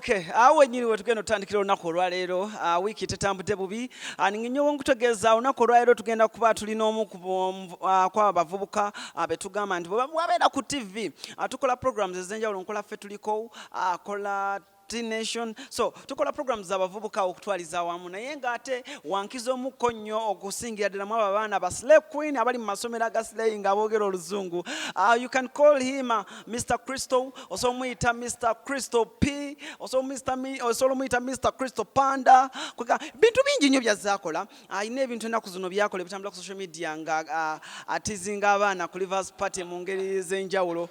Okay, awe nyiri wetugenda otandikira olunaku olwaleero wiiki tetambudde bubi ninginyowa nkutegeeza olunaku olwaleero tugenda kuba tulina omu kwaba bavubuka betugamba nti bwabeera ku TV tukola programs ez'enjawulo nkola ffe tuliko kola Nation. So tukola programs z'abavubuka okutwaliza awamu naye ng'ate wankiza omukko nnyo okusingira ddala mu abaana ba Slay Queen abali mu masomero aga Slay nga boogera oluzungu. You can call him Mr. Crysto, also muyita Mr. Crysto P, also muyita Mr. Crysto Panda. Bintu bingi nnyo byazaakola. Ayina ebintu ennaku zino byakola ebitambula ku social media nga atizinga abaana ku Rivers Party mu ngeri ez'enjawulo.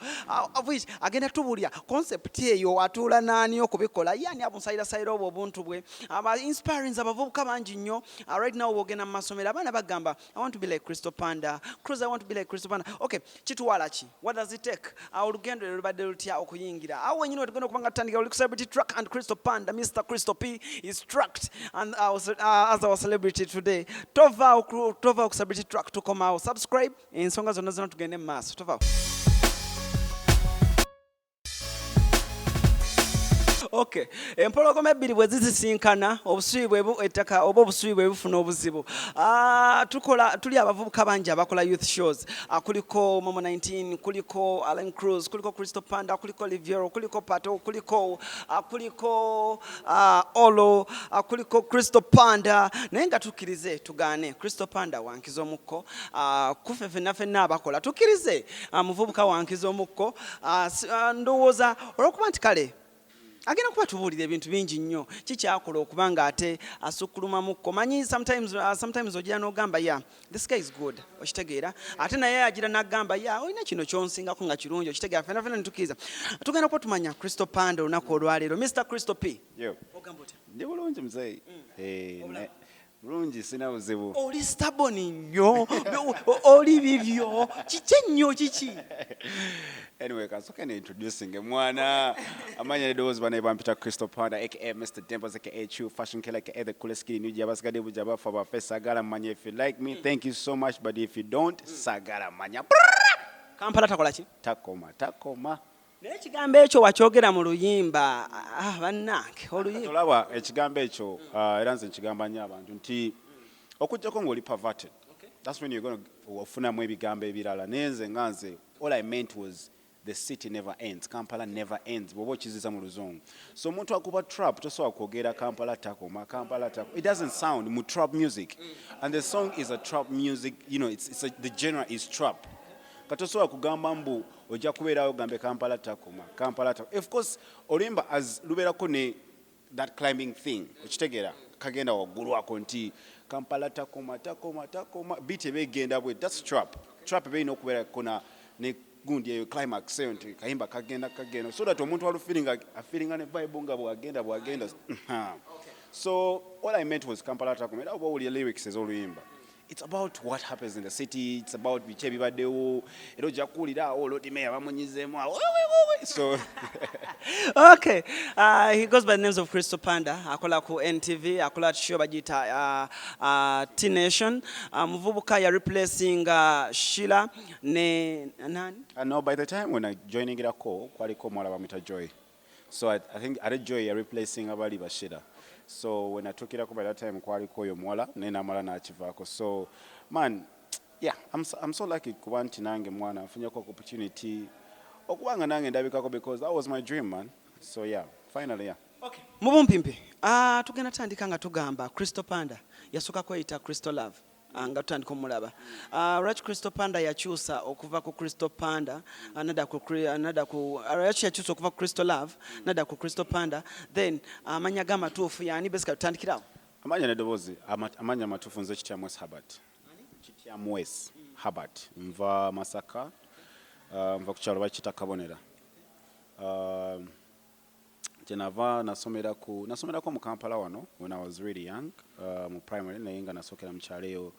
Agenda tubulya concept eyo atuula n'ani okubikola yani abunsayira obwo obuntu bwe inspiring abavubuka bangi nnyo. Right now wogenda mu masomero abaana bagamba I want to be like Crysto Panda. Cruise, I want to be like Crysto Panda. Okay, kitwala ki? What does it take? Olugendo lubadde lutya okuyingira? Awo wenyini wetugenda okubanga tutandika oli celebrity track and Crysto Panda. Mr. Crysto P is tracked and as our celebrity today. Tova ku celebrity track tukomawo. Subscribe ensonga zonna zino tugende mu maaso. Tova. Okay, empologoma ebbiri bwe zizisinkana obusubi bwe ettaka oba obusubi bwe bufuna obuzibu. Tuli abavubuka bangi abakola youth shows. Kuliko Momo 19, kuliko Alan Cruz, kuliko Crysto Panda, kuliko Liviero, kuliko Pato, kuliko Olo, kuliko Crysto Panda. Naye nga tukkirize tugaane Crysto Panda wankiza omukko. Kufe ffenna abakola tukkirize muvubuka wankiza omukko. Ndowooza olw'okuba nti kale agenda kuba tubuulira ebintu bingi nnyo kikyakola okuba ng'ate asukkuluma mukko. Manyi sometimes ogira n'ogamba this guy is good okitegeera ate naye agira n'agamba olina kino kyonsingako nga kirungi okitegeera ffenna netukkiriza tugenda kuba tumanya Crysto Panda olunaku olwaleero. Mr. Crysto P ogamba otya? Ndi bulungi muzeeyi bulungi sina buzibu. Oli stubborn nnyo oli bibyo kiki ennyo kiki? Anyway, kasooka introducing mwana Amanyi eddoboozi banaye bampita Crysto Panda aka Mr. Dimples aka True Fashion Killer aka the coolest kid in New Jersey. Abasigadde buja bafa bafe sagala manya. If you like me, thank you so much, but if you don't, sagala manya. Kampala takola ki? Takoma. Naye ekigambo ekyo wakyogera mu luyimba bannange oluyimba. Tolaba ekigambo ekyo era nze nkigamba nnyo abantu nti okujjako ng'oli perverted. That's when you're going to ofunamu ebigambo ebirala. Nenze nga nze all I meant was the city never ends. Kampala never ends. Bobo chiziza mu luzungu. So omuntu akuba trap tosobola kwogera Kampala takoma. It doesn't sound mu trap music. And the song is a trap music. You know, the genre is trap. Katosobola kugamba mbu ojja kubeerawo gambe Kampala takoma. Of course, olimba as lubeerako ne that climbing thing. Okitegeera kagenda waggulu ako nti Kampala takoma. Beat ebegenda bwe. That's trap. Trap ebe ino okubeera kona ne gundi eyo climax eyo nti kayimba kagenda so that omuntu walu feelinga ne vibe nga bwagenda. So all I meant was Kampala takoma. Era oba owulira lyrics ez'oluyimba. It's about what happens in the city. It's about biki ebibaddewo. Era ojja kuwulira Lord Mayor bamunyizeemu. So okay, he goes by the names of Crysto Panda. Akola ku NTV, akola show bagita Nation. Muvubuka ya replacing Sheila ne nani? No, by the time when I joining it kwaliko mwala bamita Joy. So I think at Joy are replacing abali bashira. So when I took it up by that time kwaliko yo mwala nena mala na achivako. So man, yeah, I'm so lucky kuba nti nange mwana afunye ko opportunity okubanga nange ndabikako because that was my dream, man. So yeah, finally, yeah. Okay. Mubumpimpi. Tugenda tandika nga tugamba Crysto Panda yasoka kweyita Crysto Love. Nga tutandika omulaba. Crysto Panda yakyusa okuva ku Crysto Panda yakyusa okuva ku Crysto Love nada ku Crysto Panda then amanya gama tuufu yani basically tutandikirawo. Amanya nedoboozi amanya matuufu nze Kyanyongera Herbert nva Masaka nva ku kyalo bakiyita Kabonera. Jenava nasomerako mu Kampala wano when I was really young mu primary naye nga nasokera mu kyalo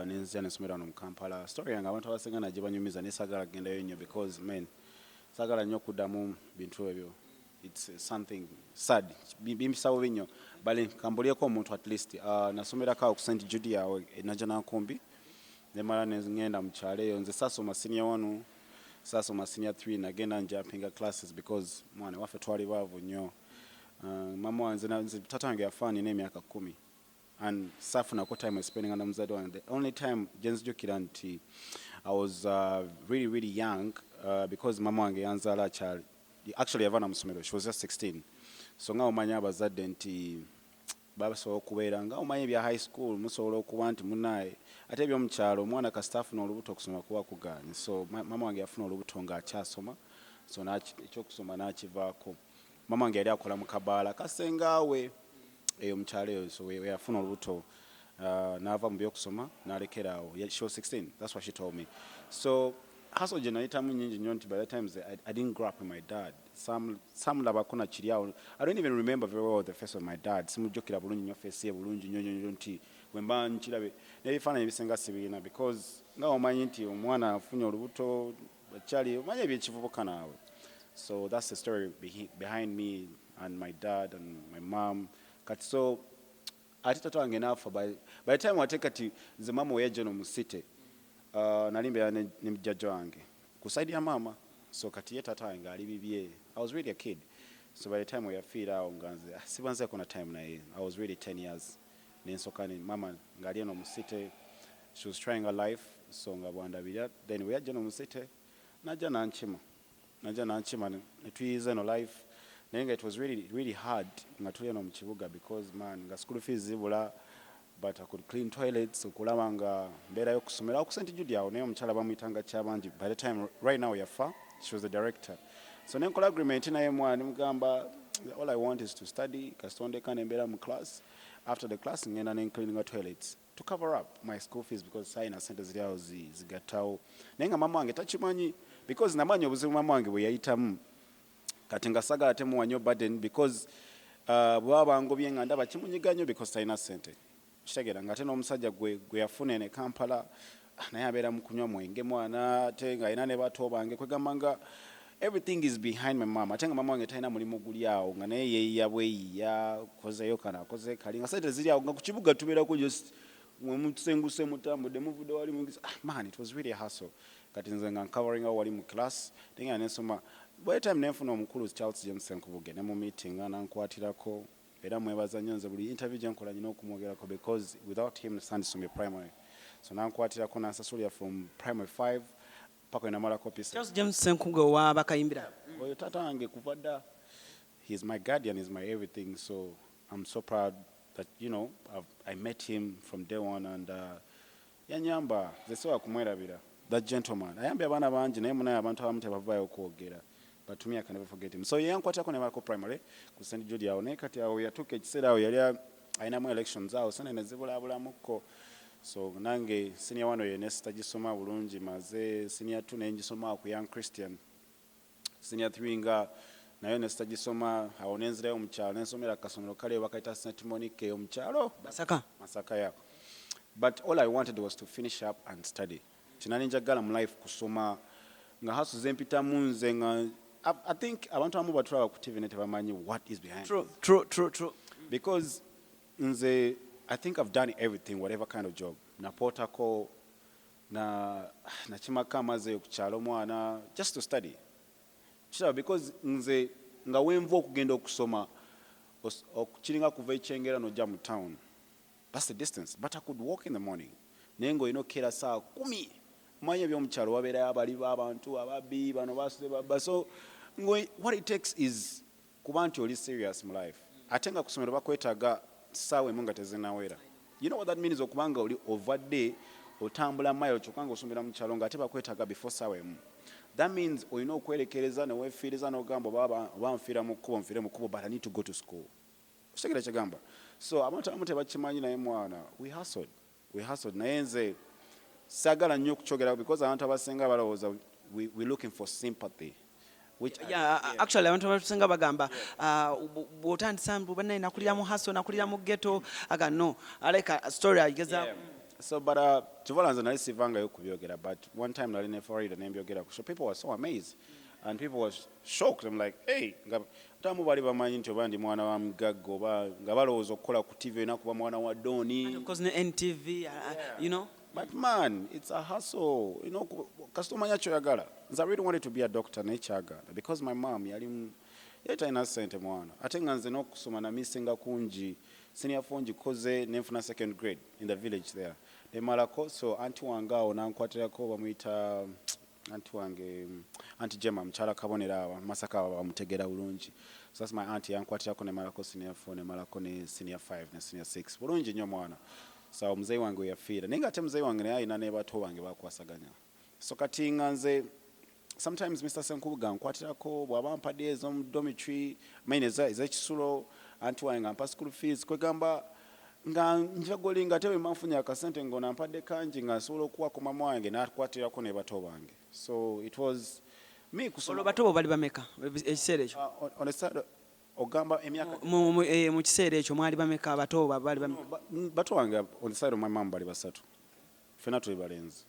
nenzija nesomera wano mu Kampala. Story yange abantu abasinga najje banyumiza nesagala gendayo nnyo because man sagala nnyo okuddamu bintu ebyo. It's something sad bimbisawo nnyo bale kambulyeko omuntu at least nasomerako ku St. Jude yawe Najanankumbi nemala ngenda mu kyalo eyo nze sasoma senior 1 sasoma senior 3 nagenda njapinga classes because mwana waffe twali baavu nnyo Mama wange nze tata wange yafa nina emyaka 10 and saafuna ko time spending on muzadde wange. The only time gye nzijukira nti I was really young because mama wange yanzaala akyali actually yava na musomero, she was just 16. So nga omanya abazadde nti basobola okubeera nga omanya ebya high school musobola okuba nti munaye ate ebyomukyalo omwana kasita afuna olubuto okusoma kuba kugaanye. So mama wange yafuna olubuto ng'akyasoma, so ekyokusoma n'akivaako. Mama wange yali akola mu kabaala kasengaawe eyo mukyalo eyo, so we yafuna olubuto n'ava mu byokusoma n'alekeraawo. She was 16, that's what she told me. So hustle gye nayitamu nnyingi nnyo nti by the times I didn't grow up with my dad. Some labako na kiri awo. I don't even remember very well the face of my dad. Simujjukira bulungi nnyo face ye bulungi nnyo nti bwe mba nkirabe n'ebifaananyi ebisinga sibirina because nga omanyi nti omwana afunye olubuto akyali omanyi ebyekivubuka naawe. So that's the story behind me and my dad and my mom. Kati so ate tata wange n'afa by the time wate kati nze mama we yajja n'omusite nali mbeera ne mujjajja wange ku side ya mama. So kati ye tata wange ali bibye. I was really a kid. So by the time we yafiira awo nga nze sibanzeeko na time naye. I was really 10 years. Nensoka ne mama ng'ali n'omusite. She was trying her life. So nga bwandabira. Then we yajja n'omusite najja nankima ne tuyize no life. Naye nga it was really hard nga tuli no mu kibuga because man nga school fees zibula, but I could clean toilets okulaba nga mbeera y'okusomera ku St. Jude awo naye omukyala bamuyitanga Kyabangi. By the time right now yafa, she was the director. So nenkola agreement naye mwana mugamba all I want is to study kasitondeka nembeera mu class. After the class ngenda ne cleaning toilets to cover up my school fees because saina sente ziri awo zigattawo. Naye nga mama wange takimanyi because namanyi obuzibu mama wange bwe yayitamu kati nga sagala temuwa nnyo burden because bw'aba bangobye nga ndaba kimunyiga nnyo because talina ssente. Kitegeera nga ate n'omusajja gwe yafuna ene Kampala naye abeera mu kunywa mwenge mwana ate ng'alina ne bato bange kwegamba nga everything is behind my mama. Ate nga mama wange talina mulimu guli awo nga naye yeeyiya bweyiya kozeyo kana akoze kali nga sente ziri awo nga ku kibuga tubeerako just mwemusenguse mutambudde muvudde wali mugisa man it was really a hustle. Kati nze nga covering awo wali mu class tenga nensoma. By the time nenfuna omukulu Charles James Senkubuge ne mu meeting nankwatirako era mwebaza nnyo nze buli interview gye nkola nina okumwogerako because without him Sandisumye primary. So nankwatirako nansasulira from primary 5 paka namala copies. Charles James Senkubuge wa bakayimbira. Oyo tata wange kuva dda. He's my guardian, he's my everything. So I'm so proud that I met him from day one and yanyamba zesowa kumwerabira. That gentleman. Ayambye abaana bangi naye munaye abantu abamu tebavaayo okwogera. But to me I can never forget him. So yankwatako ne bako primary ku St. Jude awo naye kati awo yatuuka ekiseera awo yali ayinamu elections awo sene ne zibulaabulamuko. So nange senior 1 oyo ne sitagisoma bulungi maze senior 2 ne ngisoma ku Young Christian. Senior 3 nga nayo ne sitagisoma awo ne nzirayo mu kyalo ne nsomera kasomero kale bakayita St. Monique mu kyalo Masaka ya. But all I wanted was to finish up and study. Kinali njagala mu life kusoma nga hasuze mpitamu nze nga I think abantu abamu batulaba ku TV ne tebamanyi what is behind. True. Because nze I think I've done everything, whatever kind of job. Napotako na chimaka amaze ku kyalo mwana just to study. Because nze nga wenvu okugenda okusoma okukiringa kuva Kyanyongera no jam town. That's the distance. But I could walk in the morning. Nengo kera saa 10. Manya by'omukyalo wabeera abali b'abantu ababbi bano basuze babba. So what it takes is kuba nti oli serious mu life. Ate nga kusomero bakwetaaga ssaawa emu nga tezinnawera. You know what that means? Okubanga oli ovadde otambula mile kyokka nga osomera mu kyalo nga ate bakwetaaga before ssaawa emu. That means olina okwerekereza ne weefiiriza n'ogamba oba nfiira mu kkubo nfiire mu kkubo but I need to go to school. Okitegera kyegamba. So abantu abamu tebakimanyi naye mwana we hustled naye nze sagala nnyo okukyogera because abantu abasinga balowooza we looking for sympathy. Actually abantu abasinga bagamba bw'otandisa banaye nakulira mu hustle nakulira mu ghetto aga no like a story ageza. So but kivola nze nali sivangayo kubyogera but one time nali ne Florida ne mbyogera so people were so amazed and people were shocked. I'm like hey tamu bali bamanyi nti oba ndi mwana wa mugagga oba nga balowooza okukola ku TV nakuba mwana wa Doni because ne NTV But man, it's a hustle. Kastomanya kyoyagala. I really wanted to be a doctor naye kyagala because my mom ye talina ssente mwana ate nga nze n'okusoma namisinga kungi senior fongi koze nenfuna second grade in the village there nemalako so anti wange awo nankwatirako bamuyita anti wange anti Gemma mukyala kabonera aba Masaka aba bamutegera bulungi so that's my auntie yankwatirako nemalako senior 4 nemalako ne senior 5 ne senior 6 bulungi nnyo mwana so muzeyi wange yafiira naye nga ate muzeyi wange naye alina ne bato bange bakwasaganya so kati nga nze sometimes Mr. Senkubuga nkwatirako bw'aba mpadde ez'omu dormitory main ez'ekisulo anti wange nga mpa school fees kwegamba nga njagoli nga tewe manfunye akasente ngona mpadde kangi nga nsobola okuwako mama wange n'akwatirako ne bato bange so it was me kusoma bato bo bali bameka ekiseera ekyo on a side ogamba emyaka mu kiseera ekyo mwali bameka bato bali bameka bato wange on the side of my mom bali basatu fena tuli balenzi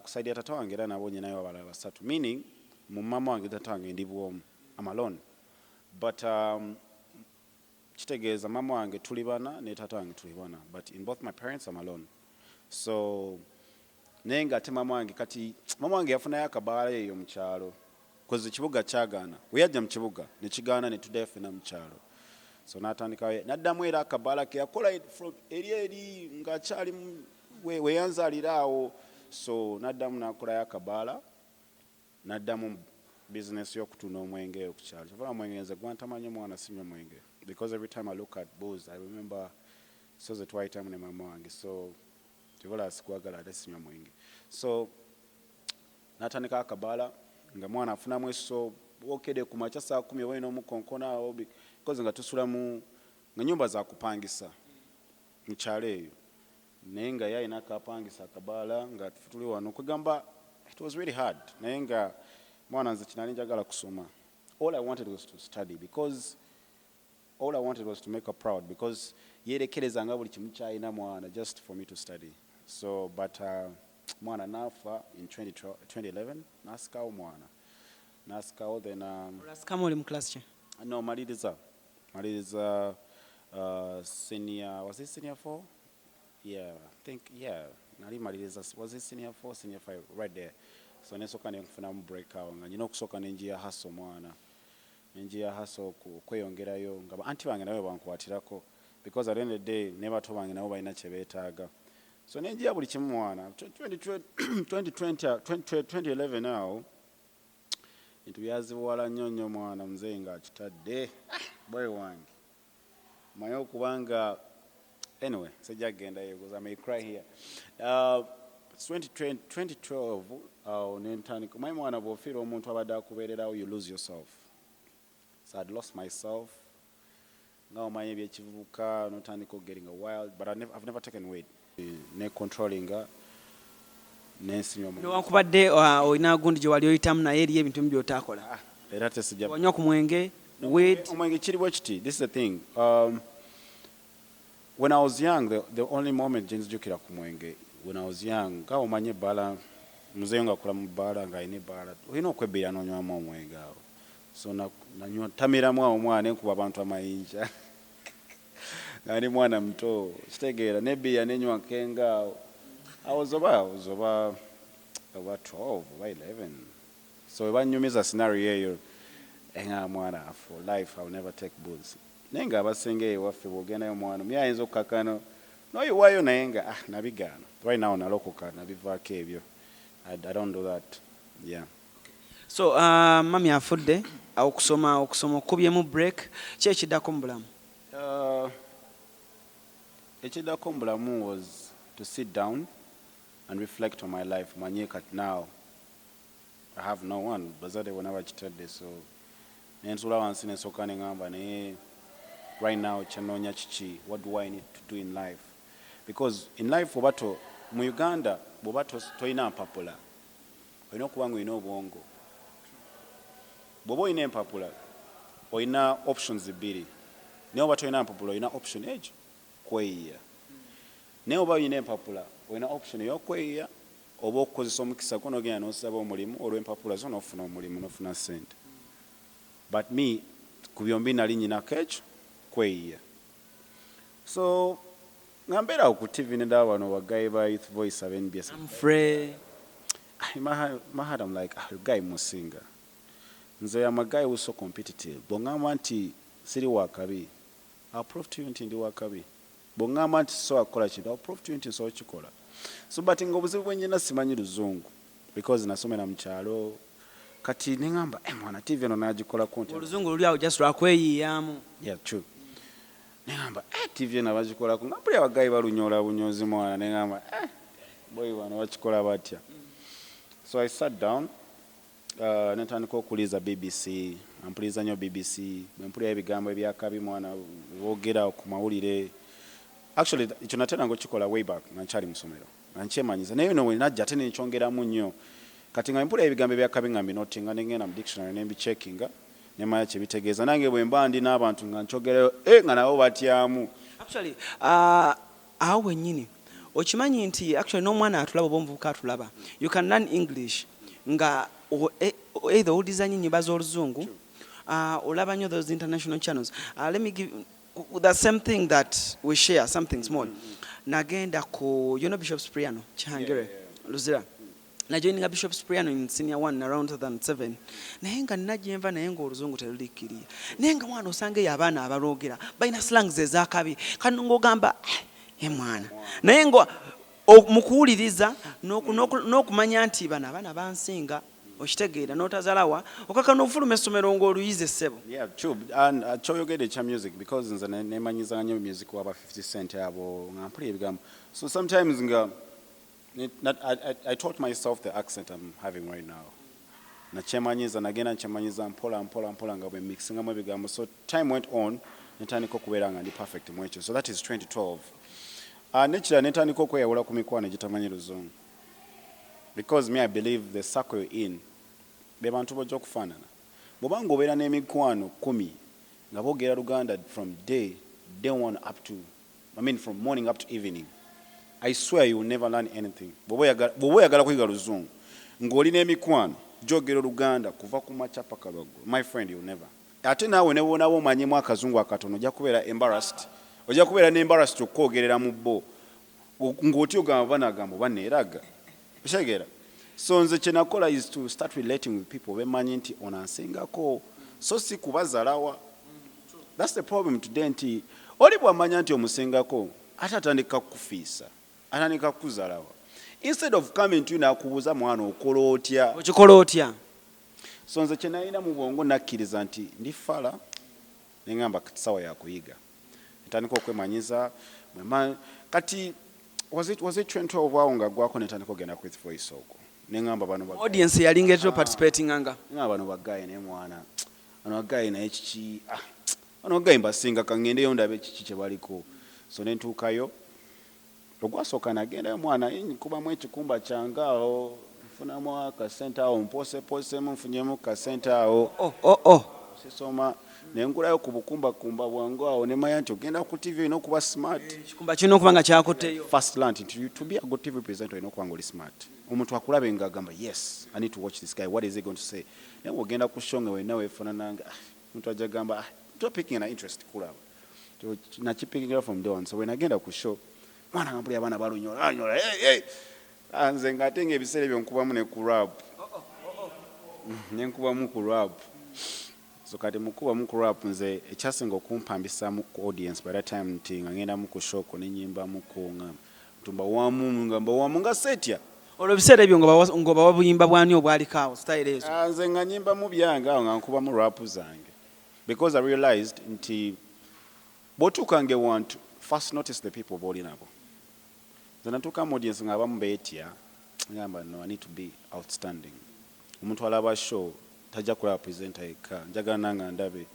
kusaidia tata wange era nabo nyinayo abalala basatu meaning mu mama wange tata wange ndi bwomu I'm alone but kitegeeza mama wange tuli bana ne tata wange tuli bana but in both my parents I'm alone so nenga ate mama wange kati mama wange yafunayo akabaala eyo mu kyalo kozi kibuga kyagaana we yajja mu kibuga ne kigaana ne tuddayo ffena mu kyalo so n'atandikayo n'addamu era akabaala ke yakola from eri ng'akyali we yanzaalira awo so n'addamu n'akolayo akabaala n'addamu business y'okutunda omwenge ku kyalo kyava omwenge nze gwantamanya omwana sinywa omwenge because every time I look at booze I remember so the twice time ne mama wange so kivola sikwagala ate sinywa mwenge so n'atandika akabaala nga mwana afunamu eso wokede ku makya saa 10 oba n'omukonkona awo because nga tusula mu nga nyumba za kupangisa mu kyalo eyo naye nga yalina akapangisa akabaala nga tuli wano kwegamba it was really hard naye nga mwana nze kinali njagala kusoma all I wanted was to study because all I wanted was to make her proud because yerekereza nga buli kimu kyalina mwana just for me to study so but mwana nafa in 2011 nasikawo mwana nasikawo then nasikamu oli mu class ki no maliriza senior was it senior 4 yeah I think yeah nali maliriza was it senior 4 senior 5 right there so nesoka nenfuna mu break awo nga nyina okusoka nenjiya haso mwana nenjiya haso kweyongerayo nga anti bange nawe bankwatirako because at the end of the day ne bato bange nabo balina kye beetaaga so nenjiya buli kimu mwana 2011 awo bintu byazibuwala nnyo mwana muzeyi nga akitadde boy wange manyi okubanga anyway sijja kgendayo because I may cry here 2012 nentandika manyi mwana bw'ofiira omuntu abadde akubeererawo you lose yourself so I'd lost myself nga omanyi ebyekivubuka notandika getting a wild but I've never taken weight ne controllinga nensinywa mu newankubadde olina gundi gye wali oyitamu naye eriyo ebintu mu by'otaakola era tesijja wanywa ku mwenge weight omwenge kiri bwe kiti this is the thing when I was young the only moment gyenjukira ku mwenge when I was young nga omanye ebbala muzeeyo nga akola mu bbaala ng'alina ebbaala olina okwebbeera n'onywamu omwenge awo so nanywa tamiramu awo omwana enkuba abantu amayinja nga ndi mwana muto kitegeera nebbiira nenywa nkenga awo I was about 12 oba 11 so ebanyumiza scenario eyo enga mwana for life I will never take booze naye nga abasenga ewaffe bw'ogendayo mwana myayinza okukakano noyiwayo naye nga nabigaana right now nalokoka nabivaako ebyo I don't do that yeah so mami afudde okusoma okubyemu break ki ekiddako mu bulamu ekiddako mu bulamu was to sit down and reflect on my life manye kati now I have no one bazadde bonna bakitadde so nensula wansi nensooka neŋŋamba naye right now kyanoonya kiki what do I need to do in life because in life oba mu Uganda bw'oba toyina mpapula olina okuba nga olina obwongo bw'oba olina empapula olina options bbiri naye oba toyina mpapula olina option egyo kweyiya naye oba olina empapula olina option ey'okweyiya oba okukozesa omukisa gwo n'ogenda n'osaba omulimu olw'empapula zo n'ofuna omulimu n'ofuna ssente but me ku byombi nali nyinako ekyo kweyiya so nga mbeerawo ku TV nedaba wano bagayi ba Youth Voice ab'NBS I'm free my heart I'm like guy musinga nze am a guy who's so competitive. Bongamba nti siri wakabi. I'll prove to you nti ndi wakabi. Bongamba nti so akola kintu, I'll prove to you nti so kikola. So but ngobuzibu bwennyina simanyi Luzungu because nasomera mu kyalo. Kati nengamba mwana TV eno nagikola konti. Oluzungu luli awo just lwakweyiyamu. Yeah, true. Nengamba TV eno bagikola ko ngapuli abagayi balunyola bunyozi mwana nengamba boy wano bakikola batya. So I sat down netandika okuliza BBC, ampuliza nnyo BBC, mpulira ebigambo ebyakabi mwana boogera ku mawulire. Actually ekyo natera ng'okikola way back nga nkyali mu ssomero nga nkyemanyiza naye no wenajja ate nenkyongeramu nnyo kati nga mpulira ebigambo ebyakabi nga mbinotinga nengenda mu dictionary nembicheckinga nemanya kye bitegeeza nange bwe mba ndi n'abantu nga nkyogerayo nga nabo batyamu. Actually awo wennyini okimanyi nti actually n'omwana atulaba oba omuvubuka atulaba you can learn English nga either owuliza nnyo nnyimba z'Oluzungu olaba nnyo those international channels. Let me give the same thing that we share, something small. Nagenda ku, you know Bishop Spriano, Kyanyongera, Luzira. Na joining a Bishop Spriano in senior 1 around 2007. Nayenga najemva nayenga Oluzungu terulikiriya. Nayenga mwana osange y'abaana abalogera balina slangs ezakabi. Kati ng'ogamba mwana. Nayenga mukuwuliriza n'okumanya nti bano abaana bansinga okitegeera n'otazalawa okaka n'ofuluma essomero ng'oluyize ssebo. Yeah, true. And kyoyogedde ekya music because nze neemanyiza nnyo music waba 50 Cent abo nga mpulira ebigambo. So sometimes nga I taught myself the accent I'm having right now. Nakyemanyiza nagenda nkyemanyiza mpola nga bwe mixingamu ebigambo. So time went on netandika okubeera nga ndi perfect mu ekyo. So that is 2012. Nekira netandika okweyawula ku mikwano egitamanyi Luzungu. Because me I believe the circle you're in be bantu bojja okufaanana. Bw'oba ng'obeera n'emikwano 10 nga boogera Luganda from day 1 up to, from morning up to evening, I swear you will never learn anything. Bw'oba oyagala kuyiga Luzungu ng'olina emikwano gyogera Luganda kuva ku makya paka lwaggulu, my friend, you will never. Ate naawe ne bw'onaaba omanyimu akazungu akatono ojja kubeera embarrassed. Ojja kubeera n'embarrassed okwogerera mu bo ng'otya ogamba banagamba baneeraga. Oshegera. So nze kye nakola is to start relating with people bemanyi nti onansingako so si kubazalawa. That's the problem today nti oli bw'amanya nti omusingako ate atandika kufiisa atandika kuzalawa. Instead of coming to you n'akubuuza mwana okola otya. Okikola otya. So nze kye nalina mu bwongo nakkiriza nti ndi fala nengamba kati sawa yakuyiga. Ntandika okwemanyiza kati was it 2012 awo nga gwako netandika ogenda ku with voice okwo. Nengamba bano audience yalingetero participating anga. Nga bano bagaye ne mwana. Bano bagaye na ekiki bano bagaye mbasinga kangendeyo ndabe ekiki kye baliko. So nentuukayo ogwasooka nagendayo mwana nkubamu ekikumba kyange awo nfunamu akasente awo mposeposemu nfunyemu kasente awo. Sisoma nengulayo ku bukumbakumba bwangu awo nemanya nti ogenda ku TV olina okuba smart. Ekikumba kirina okuba nga kyakutteyo. First learned to be a good TV presenter olina okuba nga oli smart. Omuntu akulabe nga agamba yes, I need to watch this guy, what is he going to say? Naye ogenda ku show nga wenna weefunananga omuntu ajja gamba topic ina interest kulaba. Nakipikira from day one. So when agenda ku show mwana ngambuli abaana balunyola nze ng'ate ng'ebiseera ebyo nkubamu ne ku rap. Nenkubamu ku rap. So kati mukubamu ku rap nze ekyasinga okumpambisa ku audience by that time nti nga ngenda mu ku show ko nenyimba mu ku ntumba wamu nga setya. Olwo biseera ebyo ngoba wabuyimba bwani obwaliko awo style ezo. Nze nga nyimba mu byange awo nga nkubamu rap zange. Because I realized nti botukange want first notice the people boli nabo. Nze natuuka mu audience nga abamu beetya ngamba no, I need to be outstanding. Omuntu alaba show tajja kulaba presenter yekka njagala nanga ndabe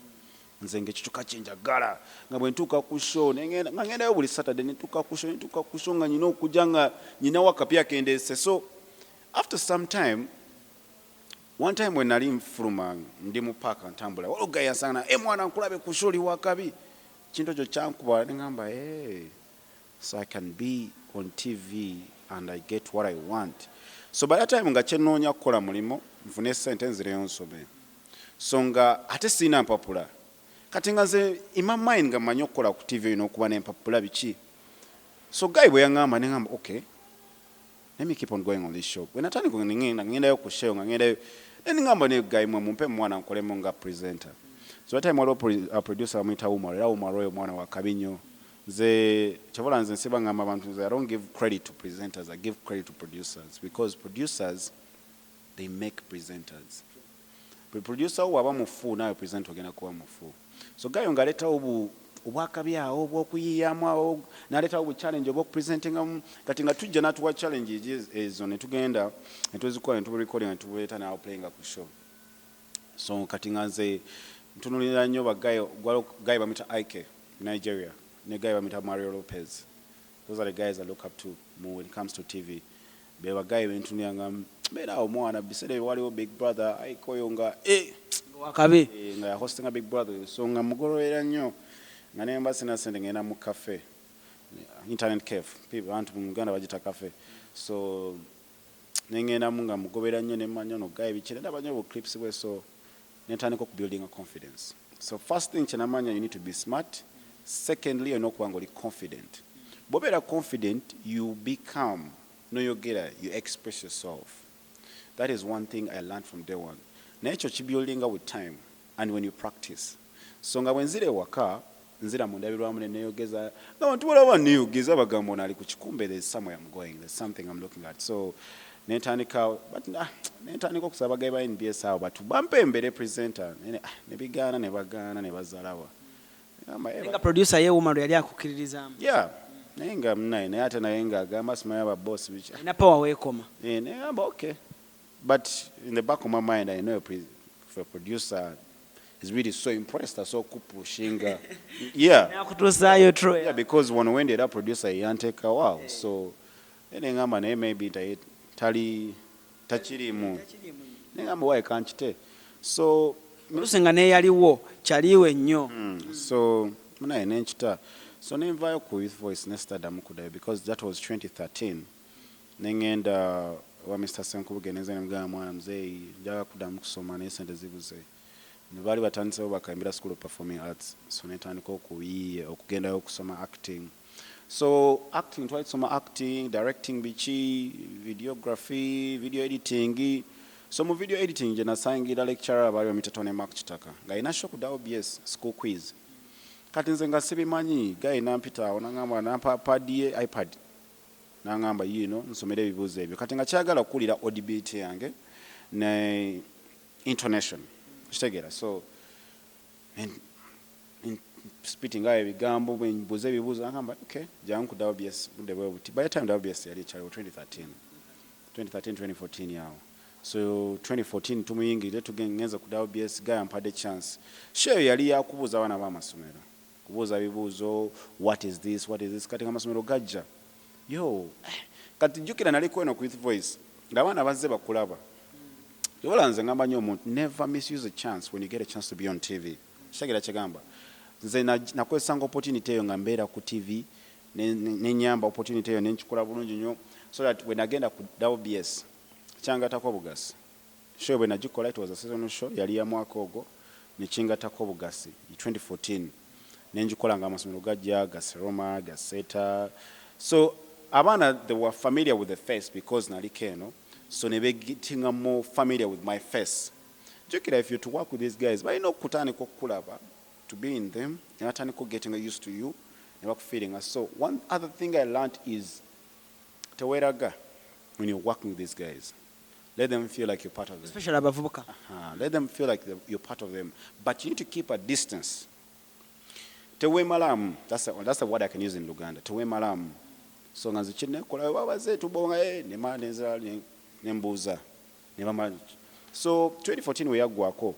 nze ng'ekicuka kye njagala nga bwe ntuuka ku show nga ngendayo buli Saturday nituuka ku show nga nyina okujja nga nyinawo akapi akendeese. So after some time, one time when nali nfuluma ndi mu paaka ntambula waliwo gayi yansanga mwana nkulabe ku show oli wakabi kintu ekyo kyankuba ngamba so I can be on TV and I get what I want. So by that time nga kyenoonya kukola mulimo nfune ssente nzireyo nsome. So nga ate siina mpapula kati nga nze in my mind nga mmanyi okukola ku TV n'okuba n'empapula biki. So guy bwe yaŋŋamba ne ŋŋamba okay, let me keep on going on this show. Bwe natandika ngendayo ku show nga ngendayo ngamba ne guy mumpe mwana nkolemo nga presenter. So that time waliwo producer amuyita Umar, era Umar oyo mwana wa kabinyo. Nze kyabola nze nsiba ngamba abantu nze I don't give credit to presenters, I give credit to producers, because producers they make presenters. But producer waba mufu nayo presenter ogenda kuba mufu. So guy ngaleta obwakabyawo obwokuyiyamu naleta obuchallenge obwokupresentinga kati nga tujja natuwa challenge ezo ne tugenda ne tuzikola ne turecording ne tubuleeta nawo playing ku show. So kati nga nze ntunulira nnyo guy bamita Ike Nigeria ne guy bamita Mario Lopez. Those are the guys I look up to more when it comes to TV. Beba guy bentunulira nga bera omwana bisere waliwo Big Brother Ike oyo nga wakabe nga hosting a Big Brother. So nga mugorowera nnyo nga nemba sina sente ngenda mu cafe, internet cafe, people abantu mu Uganda bagita cafe. So nengenda munga mugobera nnyo ne manyo no guy bichira ndabanyo bo clips bwe. So netandika ku building a confidence. So first thing chenamanya, you need to be smart. Secondly, you're not going to be confident. Bobera confident, you be calm. No, you get it. You express yourself. That is one thing I learned from day one. Nature building with time and when you practice. So nga wenzire waka nzira mundabirwa mune neyogeza na bantu balaba neyogeza bagambo nali ku kikumbe, there's somewhere I'm going, there's something I'm looking at. So netandika but netandika okusaba gaye ba NBS awo batu bampembere presenter ne bigana ne bagana ne bazalawa. Nga producer ye Umar yali akukiririzamu. Yeah. Nenga mnaye naye ate naye nga agamba simanya ba boss bicha. Ina power wekoma. Ngamba okay. But in the back of my mind I know if a producer is really so impressed or so pushing. Yeah. Yeah, because when we ended up producer he can take a while. So ngamba naye maybe tali tachirimu. Ngamba why can't te. So Lusenga ne yaliwo chaliwe nnyo. So mnaye nenchita. So nenvayo ku Youth Voice nestada mukudayo because that was 2013. Nengenda wa Mr. Senkubuge neze mgana mwana mzee njaga kudamu kusoma ne sente zibuze. Nibali batandise bakambira School of Performing Arts. So netandika okuyiye okugenda okusoma acting. So acting twaisoma acting, directing bichi, videography, video editing. So mu video editing je nasangira lecturer abali wa mitatone Mark Chitaka. Nga inasho ku OBS school quiz. Kati nze nga sibimanyi guy nampita onangamba nampa padie iPad. Nangamba nsomere ebibuzo ebyo. Kati nga kyagala okulira audibility yange ne intonation. Kitegera. So in spitting ebigambo mbuze ebibuzo nangamba okay jangu ku OBS bude bwe buti. By the time OBS yali chalo 2013 2014 yawo. So 2014 tumuyingire tugengenza ku OBS guy ampada chance. Share yali yakubuza abana ba masomero. Kubuza bibuzo, what is this kati amasomero gajja. Yo kati jukira naliko eno ku Youth Voice ngabana bazze bakulaba. Yobola nze ngamba nyo omuntu never misuse a chance when you get a chance to be on TV. Shagira chagamba nze nakwesanga opportunity eyo nga mbeera ku TV nenyamba opportunity eyo nenchikola bulungi nnyo so that when agenda ku OBS changatako bugasi. Show bwe najikola it was a seasonal show yali ya mwaka ogwo nechingatako bugasi 2014. Nenjikola nga amasomero gajja gaseroma gaseta. So abana they were familiar with the face because nalikeno. So nebe getting more familiar with my face. Jokira if you to work with these guys, but kutani ko kulaba to be in them, and atani getting used to you, never feeling us. So one other thing I learned is teweraga when you're working with these guys. Let them feel like you're part of them. Especially abavubuka. Let them feel like you're part of them. But you need to keep a distance. Tewe malamu, that's the word I can use in Luganda. Tewe malamu. So ngazichine kola wabaze tubonga nemaneza nembuza. So 2014 we yagwako.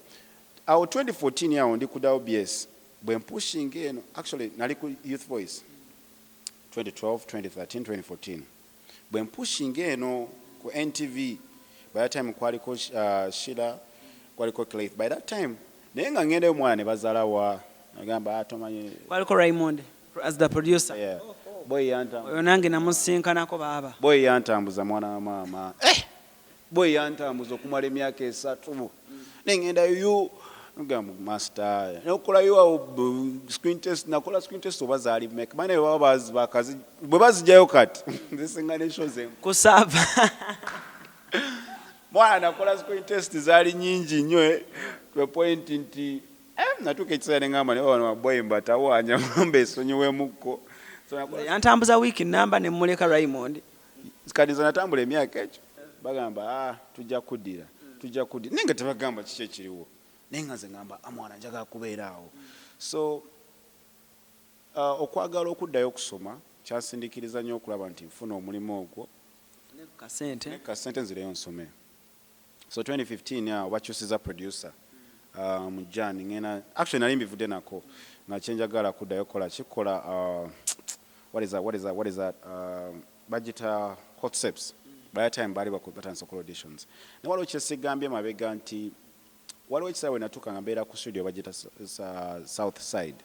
Our 2014 yawo ndi ku OBS. Bwe pushing eno actually nali ku Youth Voice. 2012, 2013, 2014. Bwe pushing eno ku NTV. By that time kwaliko Shida, kwaliko Cliff. By that time nenga ngende mwana ne bazala wa agamba atomanyi kwaliko Raymond as the producer. Yeah. Boy yanta. Onange namusinkanako baba. Boy yantambuza mwana wa mama. Boy yantambuza okumala emyaka 3. Nengenda yo ngamba master. Nokola yo screen test nakola screen test obazali make. Bane babazi bakazi bwe bazijayo kati. Zisingane shows em. Kusava. mwana nakola screen test zaali nyingi nnyo to a point nti natuuka ekiseera ne ngamba naye wano boy mbatawanya ngamba esonyiwemukko yantambuza wiiki namba ne mmuleka Raymond kati nze natambula emyaka ekyo bagamba tujja kuddira naye nga tebagamba kiki ekiriwo naye nga nze ngamba mwana njagala kubeera awo so okwagala okuddayo okusoma kyasindikiriza nnyo okulaba nti nfuna omulimu ogwo kasente nzireyo nsome so 2015 bakyusiza producer mu Jan ngena actually nali mbivudde nako nga kyenjagala kuddayo kola kikola what is that budget hot steps by the time bali batandise ku auditions ne waliwo kyesigambye mabega nti waliwo ekiseera we natuuka nga mbeera ku studio budget south side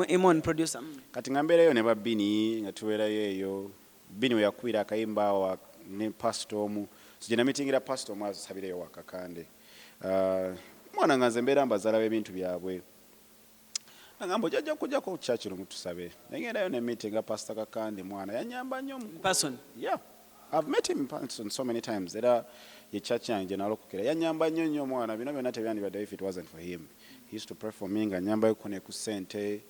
Emon producer kati nga mbeerayo ne babini nga tubeerayo eyo bini we yakubiira akayimba ne pastor omu so gye namitingira pastor omu asabireyo wakakande mwana nga nze mbeera mbazaala b'ebintu byabwe agamba ojja kujjako ku church lumu tusabe nagendayo ne meeting nga pastor kakande mwana yanyamba nnyo person yeah I've met him in person so many times era ye church yange nalokukira yanyamba nnyo mwana bino byonna tebyandibadde if it wasn't for him. He used to pray for me nga nyamba yuko ne ku sente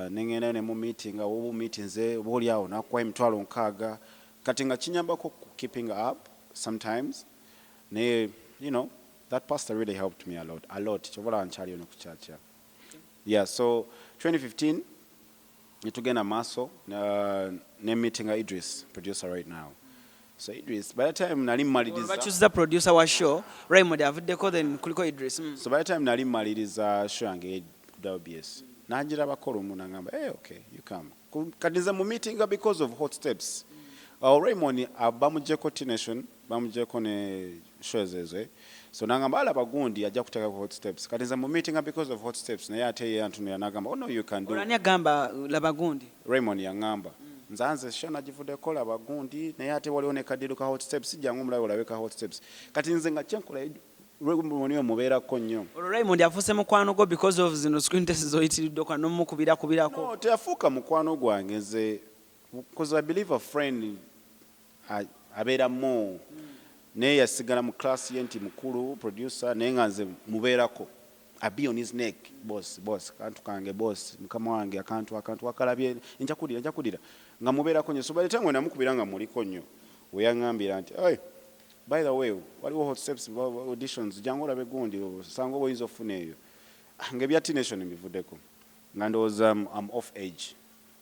nengena ne mu meeting nga obu meetings boli awo nakwa emitwalo nkaaga kati nga kinyambako keeping up sometimes ne you know that pastor really helped me a lot chobola nchali ono ku church yeah so 2015 nitugenda maso ne meeting Idris producer right now. So Idris, by the time nali maliriza but choose the producer wa show Raymond avuddeko then kuliko Idris so by the time nali maliriza show yange WBS najira bakolo mu nangamba okay you come kadiza mu meeting because of hot steps Raymond abamujeko T-Nation bamujeko ne shows ezo so nangamba ala bagundi ajja kuteka hot steps kadiza mu meeting because of hot steps naye ate ye antuno yanagamba oh no you can do olanya gamba labagundi Raymond yangamba nzanze shana jivude kola bagundi naye ate waliwo ne kadiru ka hot steps jangu mulayo olabeka hot steps kati nze nga kyenkola Raymond mubeerako nnyo Raymond afuse mukwano go because of zino screen test zoyitiridde kwa nomukubirako no teafuuka mukwano gwange nze because I believe a friend abeera more naye yasigala mu class ye nti mukulu producer naye nga nze mubeerako I be on his neck boss kantu kange boss mukama wange akantu wakalabye njakudira nga mubeerako nnyo so by the time namukubira nga muliko nnyo we yangambira nti by the way waliwo hot steps auditions jangu olabe gundi sango boyinza ofuna eyo ngebya T-Nation mbivuddeko nga ndowooza I'm off age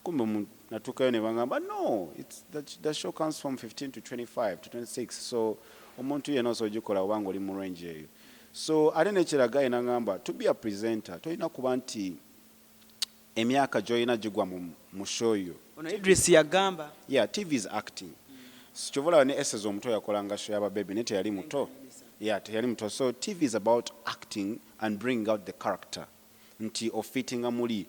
kumbe natuukayo ne bangamba no the show comes from 15 to 25 to 26 so omuntu yenna osogikola obanga oli mu range eyo so ate nekiraga inangamba to be a presenter tolina kuba nti emyaka gy'olina gigwa mu show yo ono Idris yagamba yeah TV is acting kyovola ne Esses omuto yakolanga show yaba baby ne teyali muto yeah teyali muto so TV is about acting and bring out the character nti ofittinga muli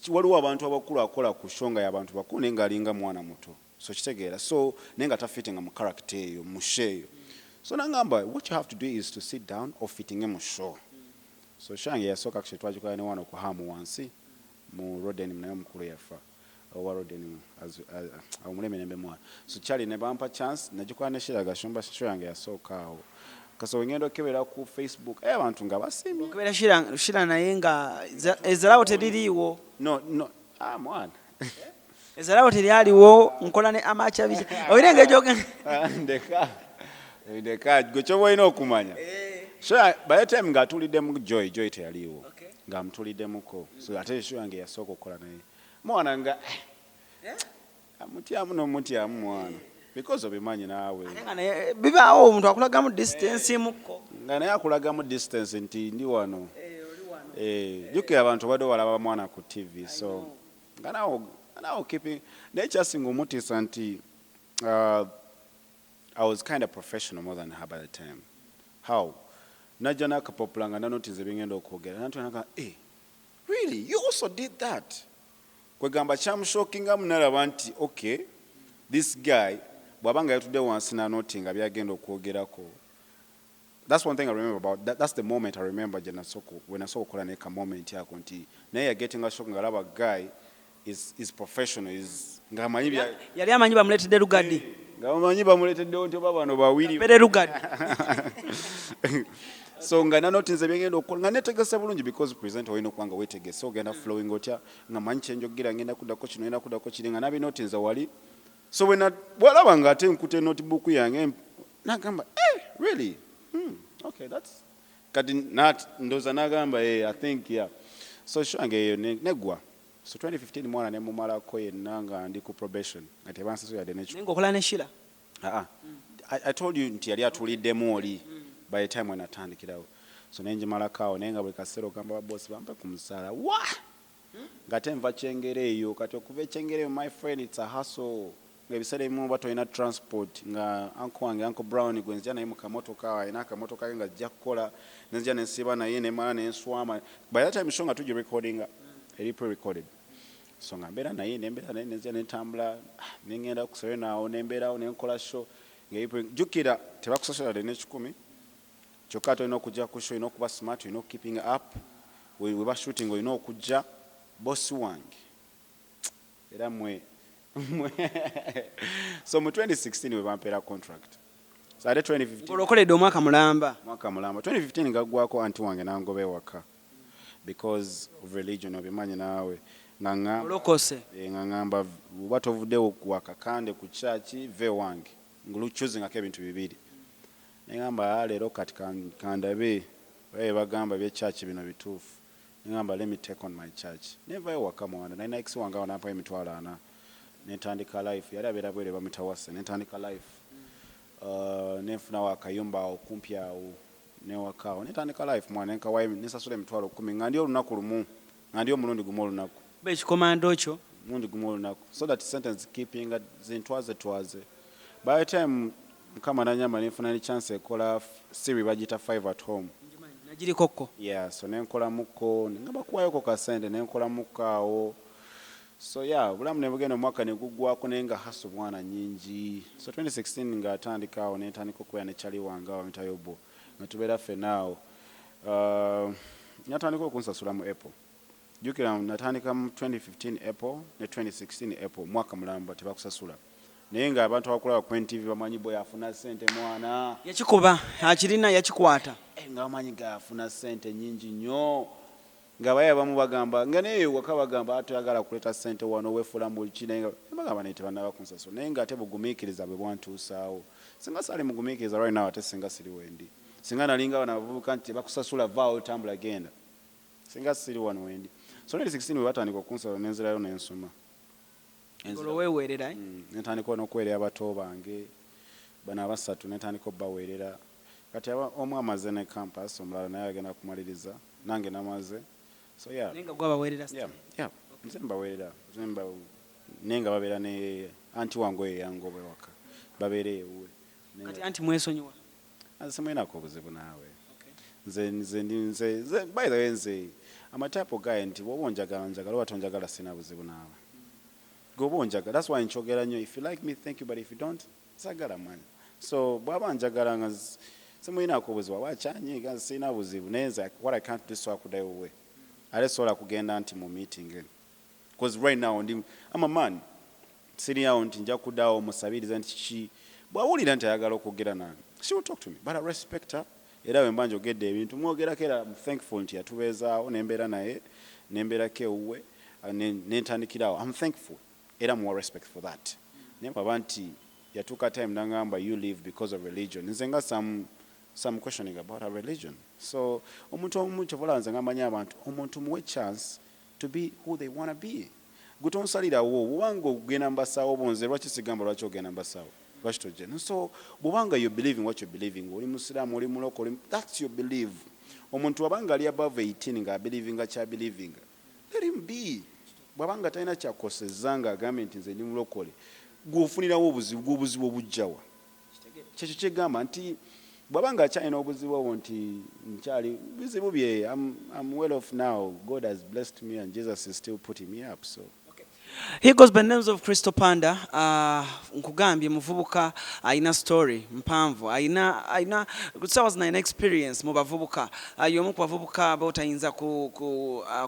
waliwo abantu abakulu akola ku show nga y'abantu bakulu nenga alinga mwana muto so kitegeera so nenga tafittinga mu character eyo mu show eyo so nangamba what you have to do is to sit down or fitting mu show so shange yasoka kishitwajikola ne wano ku hamu wansi mu Roden nayo mukulu yafa owa Roden omuleme nembe mwana so chali ne bampa chance najikola ne shiraga shomba show yange yasoka awo kaso ngendo kebera ku Facebook abantu nga basimbi kebera shira naye nga ezalawo teririwo no mwana ezalawo teriyaliwo nkola ne amacha bicha oyirenge joge ndeka gwe okumanya so by the time nga atulidde mu joy teyaliwo nga mtulidde muko so ate show yange yasooka okukola naye mwana nga mutyamu mwana because obimanyi naawe bibaawo omuntu akulaga mu distance muko nga naye akulaga mu distance nti ndi wano jukira abantu badde walaba mwana ku TV so nga nawo keeping naye kyasinga omutiisa nti I was kind of professional more than her by the time. How? Najja nakapopula nga nanotize bingenda okwogera nantonaka really you also did that kwegamba kyamushokinga munalaba nti okay this guy bwabanga yatudde wansi nanotinga byagenda okwogerako. That's one thing I remember about that. That's the moment I remember when I saw okola neka moment yako nti naye yagetting a shock nga laba guy is professional is ngamanyi yali amanyi bamuletedde lugadi nga bamanyi bamuleeteddewo nti oba bano bawiri so nga nanotinze byengenda okukola nga netegese bulungi because presenter olina okuba nga weetegese ogenda flowing otya nga manyi kyenjogera ngenda kuddako kino ngenda kuddako kiri nga nabinotinze wali so bwalaba nga ate nkute notebook yange nagamba really okay that's kati ndoza nagamba I think so shange eyo negwa so 2015 mwana nemumalako yenna nga ndi ku probation nga tebansiso yadde nenga okola ne Shila I told you nti yali atuliddemu oli by the time when atandikirawo so nenjimalako awo naye nga buli kaseera ogamba babosi bampe ku musaala wa nga tenva Kyengera eyo kati okuva Kyengera my friend it's a hustle nga ebiseera ebimu oba tolina transport nga uncle wange uncle Brown gwe nzija naye mu kamotoka alina akamotoka ke nga ajja kukola nenzija nensiba naye nemala nenswama by that time show nga tugi recording eri pre-recorded so nga mbeera naye nembeera naye nenzija nentambula nengenda ku Serena awo nembeerawo nenkola show jjukira tebakusosola n'ekikumi kyokka tolina okujja ku show olina okuba smart olina keeping up we shooting olina okujja bosi wange era mwe so mu 2016 we bampeera contract so ate 2015 okoledde mwaka mulamba 2015 gaggwako anti wange nangoba ewaka because of religion obimanyi naawe olokose nga ngamba oba tovuddewo wakakande ku kyaki ve wange nguluchuzingako ebintu bibiri nengamba leero kati kandabe baye bagamba byekyaki bino bituufu nengamba let me take on my church nevayo waka mwana nalina ex wange awo nampayo emitwalo 4 nentandika life yali abeera bwere bamutawase nentandika life nenfunawo akayumba awo kumpi awo newakaawo nentandika life mwana nenkawayo nensasula emitwalo 10 nga ndi olunaku lumu nga ndi omulundi gumu olunaku bekikomando kyo mulundi gumu olunaku so that sentence keeping zintwaze by the time mukama nanyamba nenfuna ni chance ekola siri bagita 5 at home najiri kokko so nenkola muko ngamba kuwayoko kasente nenkola mukaawo so bulamu nebugenda omwaka negugwako nenga haso mwana nyingi so 2016 nga atandikaawo nentandika okubeera ne Charlie wange awo mitayobo nga tubeera ffenaawo natandika okunsasula mu April jukira natandika mu 2015 April ne 2016 April mwaka mulamba tebakusasula naye nga abantu abakulaba ku NTV bamanyi bwe yafuna sente mwana yakikuba akirina yakikwata nga bamanyi gafuna sente nyingi nnyo nga baye abamu bagamba nga naye waka bagamba atoyagala kuleeta sente wano weefula mu ki naye nga bagamba naye tebannaba kunsasula naye nga ate bugumiikiriza bwe bwantuusaawo singa sali mugumiikiriza right now ate singa siri wendi singa nalinga wano abavubuka nti tebakusasula vaawo otambula genda singa siri wano wendi so 2016 we batandika okunsasula nenzirayo nensoma weweerera nentandika n'okwerera abato bange bano abasatu nentandika obbaweerera kati omu amaze ne campus omulala naye agenda kumaliriza nange namaze so nenga gwabaweerera nze mbaweerera nenga babeera ne anti wange oyo yangoba ewaka babeera ewuwe kati anti mwesonyiwa simwenako obuzibu naawe nze by the way nze amatapo gaye nti bwoba onjagala oba tonjagala sina buzibu naawe gobonjaga that's why nchogera nnyo if you like me thank you but if you don't sagala manya so bwaba njagala nga simuyinako obuzibu wachanyi nga sina buzibu neza what I can't do so akudayo we ale sola kugenda nti mu meeting because right now I'm a man sitting out nti nja kudawo musabiriza nti ki bwawulira nti ayagala okugera nange she will talk to me but I respect her era we mbanje ogedde ebintu mwogerako era I'm thankful nti yatubeezaawo nembeera naye nembeerako ewuwe nentandikirawo I'm thankful era more respect for that nemba nti yatuuka time nangamba you live because of religion nze nga some questioning about our religion so omuntu omu kyovola nze ngambanya abantu omuntu muwe chance to be who they want to be gutonsalirawo bwobanga ogenda mbasaawo bonze lwaki sigamba lwaki ogenda mbasaawo lwaki tojja so bwobanga you believing what you believing oli musiraamu oli muloko that's your belief omuntu wabanga ali above 18 nga believing kya believing let him be bwabanga talina kyakoseza nga agambe nti nze ndi mulokole gwofunirawo obuzibu obujjawa kyekyo kyegamba nti bwabanga akyalina obuzibu obwo nti nkyali bizibu bye I'm well off now God has blessed me and Jesus is still putting me up so He goes by the names of Crysto Panda. Nkugambye muvubuka aina story mpanvu aina sawa na experience mu bavubuka yomu ku bavubuka botayinza ku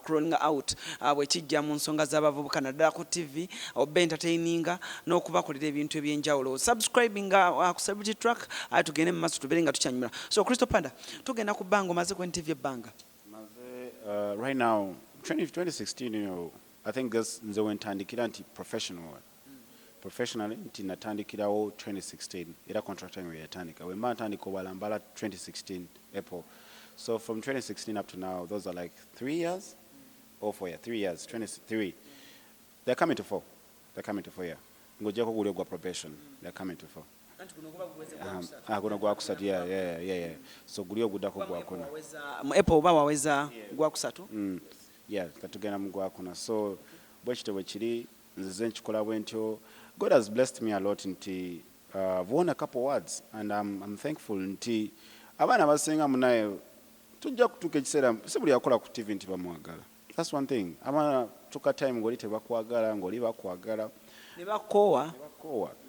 crawling out bwe kijja mu nsonga z'abavubuka naddala ku TV oba entertaininga n'okubakolera ebintu ebyenjawulo subscribing ku celebrity track tugende mu maaso tubere nga tukyanyumira. So Crysto Panda tugenda ku bango maze ku TV ebbanga right now 2016 you know, I think this nze wentandikira nti professionally nti natandikirawo 2016 era contract yange yatandika we matandika obalambala 2016 April. So from 2016 up to now those are like 3 years or 4 years 3 years 23 they're coming to 4 yeah ngojako guli ogwa probation they're coming to 4 kuno gwakusatu yeah so guli ogudako gwakuna mu April oba waweza gwakusatu yeah katugenda mu gwakuna so bwekito bwe kiri nzize nkikola bwentyo. God has blessed me a lot nti I've won a couple words and I'm thankful nti abaana basenga munaye tujja kutuuka ekiseera si buli akola ku TV nti bamwagala. That's one thing. Abaana tuka time ng'oli tebakwagala ng'oli bakwagala ne bakoowa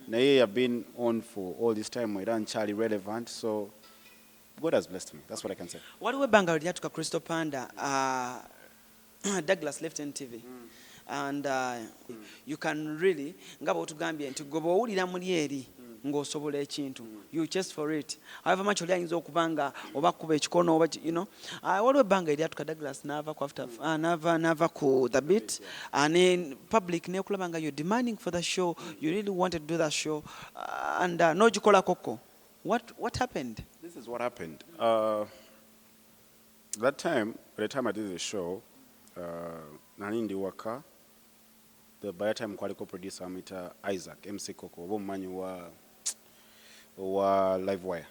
naye have been on for all this time era nkyali relevant so God has blessed me. That's what I can say. Waliwo ebbanga lyatuka Crysto Panda Douglas left NTV and you can really nga bwotugambye nti gwe bw'owulira muli eri ng'osobola ekintu you chase for it however much oli ayinza okuba nga oba kuba ekikono oba you know waliwo ebbanga eryatuka Douglas n'ava ku after n'ava ku the beat and public nekulaba nga you're demanding for the show you really wanted to do that show and n'ogikolakoko what happened? This is what happened. That time, by the time I did the show, nani ndi waka by the time kwaliko producer amita Isaac MC Koko oba omumanyi wa live wire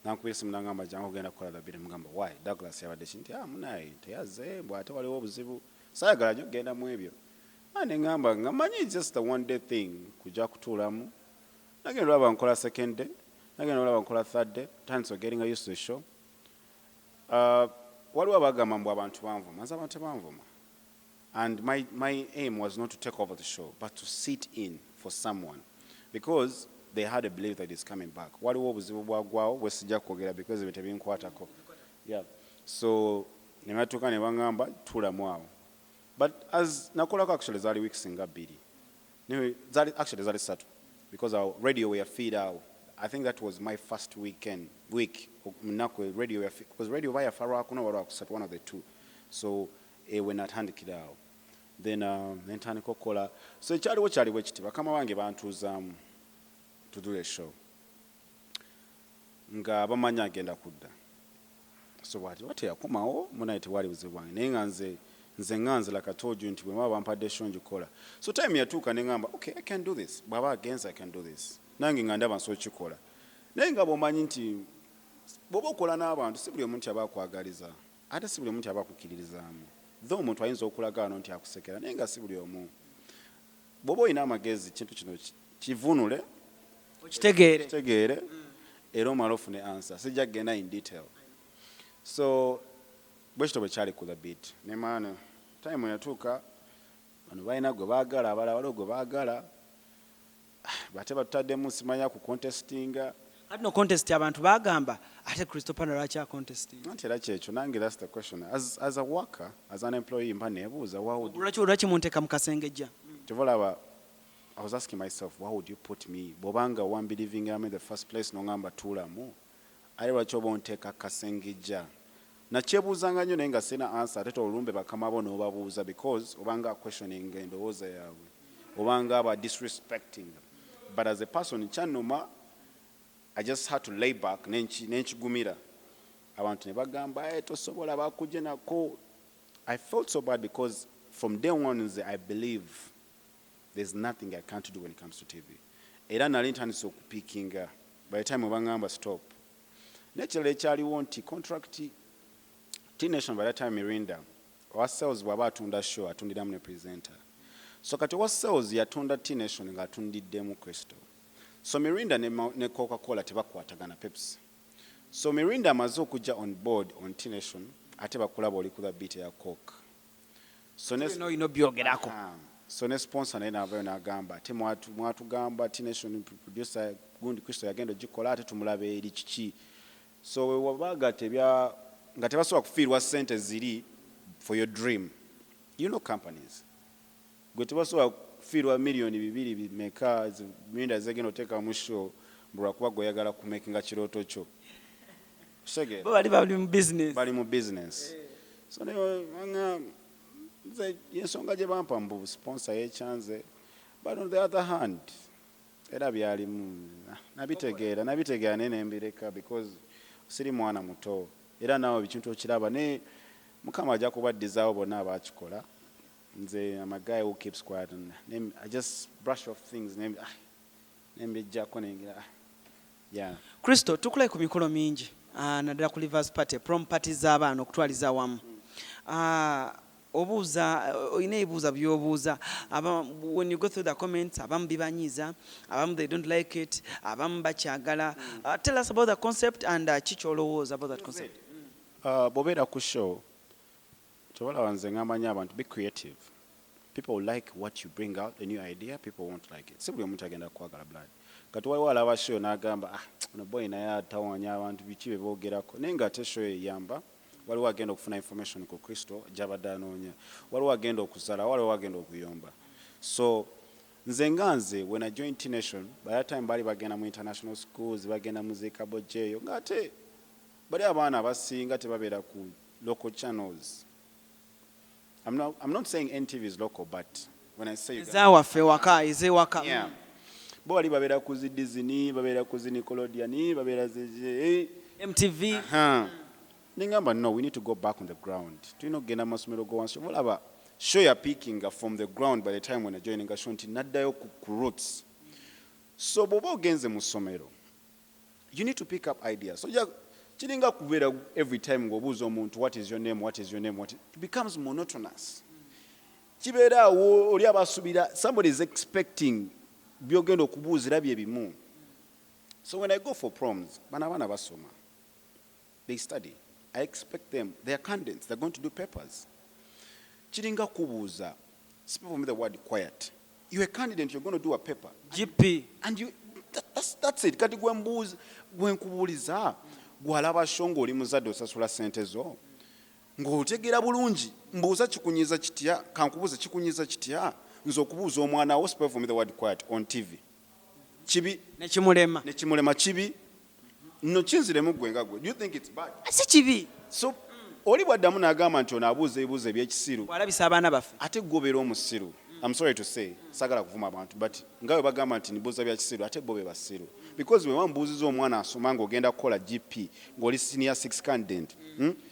nankubira simu nangamba jangu ogenda kukola labiri mugamba why Douglas yabadde kinti munaye teyaze bw'ate waliwo obuzibu sayagala nnyo okugenda mu ebyo nengamba nga manyi just a one day thing kujja kutuulamu nagenda olaba nkola second day nagenda olaba nkola third day time so getting used to the show. Waliwo abagamba mbu abantu banvuma nze abantu tebanvuma and my aim was not to take over the show but to sit in for someone because they had a belief that it's coming back. Waliwo obuzibu bwagwawo bwe sijja kwogera because ebyo tebinkwatako yeah so ne batuuka ne bangamba tuulamu awo but as nakolako actually zaali weeks nga bbiri zaali ssatu because our radio were feed out. I think that was my first week radio because radio via Farah kuno wala kusatu one of the two so when natandikira awo then nentandika okukola so kyaliwo kiti bakama wange bantuuzamu to do a show nga bamanyi agenda kudda so wati yakomawo munaye tewali buzibu bwange naye nga nze like I told you nti bwe baba bampadde show njikola so time yatuuka ne ngamba okay I can do this bwaba against I can do this nange nga ndaba nsobola kikola naye nga bw'omanyi nti bw'oba okola n'abantu si buli omuntu aba akwagaliza ate si buli omuntu aba akukkiririzaamu though omuntu ayinza okulagaano nti akusekera naye nga si buli omu bw'oba olina amagezi kintu kino kivunule okitegeere era omala ofune answer sijja kugenda in detail so bwekito bwe kyali ku the beat ne maana time yatuuka bano balina gwe baagala abalala waliwo gwe baagala bate batutaddemu simanya ku contestinga ate no contest abantu bagamba ate Crysto Panda lwaki a contesting anti era kyekyo nange that's the question as a worker as an employee mpa neebuuza lwaki munteeka mu kasengejja tevolaba I was asking myself why would you put me bw'obanga one believing I'm in the first place nongamba tuulamu ate lwaki oba onteeka kasengejja nakyebuuzanga nnyo naye nga sina answer ate olumbe bakama bo n'obabuuza because obanga questioning endowooza yaabwe obanga aba disrespecting but as a person kyannuma I just had to lay back nenchigumira abantu ne bagamba tosobola bakuje nako. I felt so bad because from day one I believe there's nothing I can't do when it comes to TV era nali ntandise okupikinga by the time obangamba stop nekirala ekyaliwo nti contract T-Nation by that time Mirinda owa sales bw'aba atunda show atundiramu ne presenter so kati owa sales yatunda T-Nation nga atundiddemu Crysto so Mirinda ne Coca-Cola tebakwatagana Pepsi so Mirinda amaze okujja on board on T-Nation ate bakulaba oli ku the beat ya Coke so so ne sponsor naye n'avaayo n'agamba ate mwatugamba T-Nation producer gundi Crysto yagenda ogikola ate tumulabe eri kiki so wewabaga nga tebasobola kufiirwa ssente ziri for your dream you know companies gwe tebasobola kufiirwa miliyoni 2 bimeka minda zegenda oteeka mu show lwakuba gweyagala kumakinga kirooto kyo bali mu business so yensonga gye bampa mbu sponsor yekyanze but on the other hand era byalimu nabitegeera nenembireka because siri mwana muto era naawe bikintu okiraba ne mukama ajja kubaddizaawo bonna abakikola nze am a guy who keeps quiet and I just brush off things nembijjako nengira yeah. Crysto tukulaye ku mikolo mingi naddala ku Rivers Party prom party z'abaana okutwaliza awamu obuuza oyina ebibuuza by'obuuza when you go through the comments abamu bibanyiiza abamu they don't like it abamu bakyagala tell us about the concept and kiki olowooza about that concept bw'obeera ku show kyobalaba nze ng'amanyi abantu be creative people like what you bring out a new idea people won't like it si buli omuntu agenda kukwagala blood kati waliwo alaba show n'agamba ono boy naye atawanya abantu biki be boogerako naye ng'ate show eyamba waliwo agenda okufuna information ku Crysto gy'abadde anoonya waliwo agenda okuzala waliwo agenda okuyomba so nze nga nze when I joined T-Nation by that time bali bagenda mu international schools bagenda mu zikabojjeeyo ng'ate bali abaana abasinga tebabeera ku local channels I'm not saying NTV is local but when I say ezawaffe waka ezewaka yeah bo bali babeera ku zi Disney babeera ku zi Nickelodeon babeera MTV ningamba no we need to go back on the ground tulina okugenda masomero go wansi olaba show ya peaking from the ground by the time when I joining a show nti naddayo ku roots so bw'oba ogenze mu ssomero you need to pick up ideas so kiringa kubeera every time ng'obuuza omuntu what is your name it becomes monotonous kibeera awo oli abasubira somebody is expecting byogenda okubuuzira bye bimu so when I go for proms abaana basoma they study I expect them they are candidates they're going to do papers kiringa kubuuza speak for me the word quiet you're a candidate you're going to do a paper GP and you that's it kati gwenkubuuliza gwalaba shongo oli muzadde osasula ssente zo ng'otegeera bulungi mbuuza kikunyiza kitya kankubuuza kikunyiza kitya nze okubuuza omwana wo spell for me the word quiet on TV kibi nekimulema kibi no kinziremu gwe nga gwe do you think it's bad si kibi so oli bwaddamu n'agamba nti ono abuuza ebibuuzo ebyekisiru walabisa abaana baffe ate gobeera omusiru I'm sorry to say sagala kuvuma abantu but nga bwe bagamba nti nibuuza bya kisiru ate bo be basiru because bwe wambuuziza omwana asoma ng'ogenda kukola GP ng'oli senior 6 candidate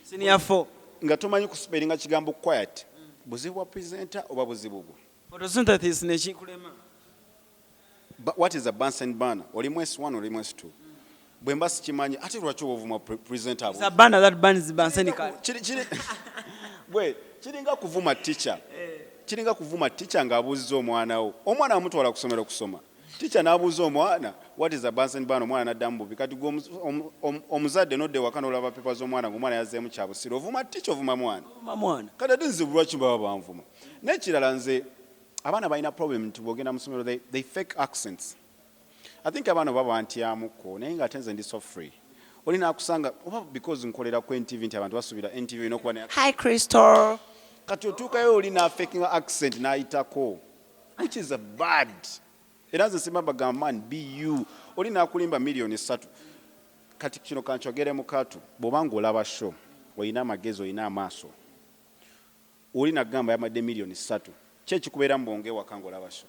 senior 4 nga tomanyi kuspellinga kigambo quiet buzibu bwa presenter oba buzibu bwo photosynthesis nekikulema what is a Bunsen burner oli mwesi 1 oli mwesi 2 bwe mba sikimanyi ate lwaki obuvuma presenter abo it's a burner that burns Bunsen bwe kiringa kuvuma teacher kiringa kuvuma teacher ng'abuuziza omwana wo omwana amutwala kusomero kusoma teacher n'abuuza omwana what is a Bunsen burner omwana n'addamu bubi kati omuzadde n'odde waka n'olaba pepa z'omwana ng'omwana yazzeemu kyabusiro ovuma teacher ovuma mwana kati ate nze lwaki baba banvuma n'ekirala nze abaana balina problem nti bw'ogenda mu ssomero they fake accents I think abaana baba ntyamuko naye ng'ate nze ndi so free olina akusanga oba because nkolera ku NTV nti abantu basubira NTV olina okuba ne hi Crysto kati otuukayo olina faking accent n'ayitako which is a bad era nze simba bagamba man be you olina akulimba miliyoni 3 kati kino kankyogere mu katu bw'obanga olaba show olina amagezi olina amaaso olina gamba yamadde miliyoni 3 kyekikubeera mu bonge wakanga olaba show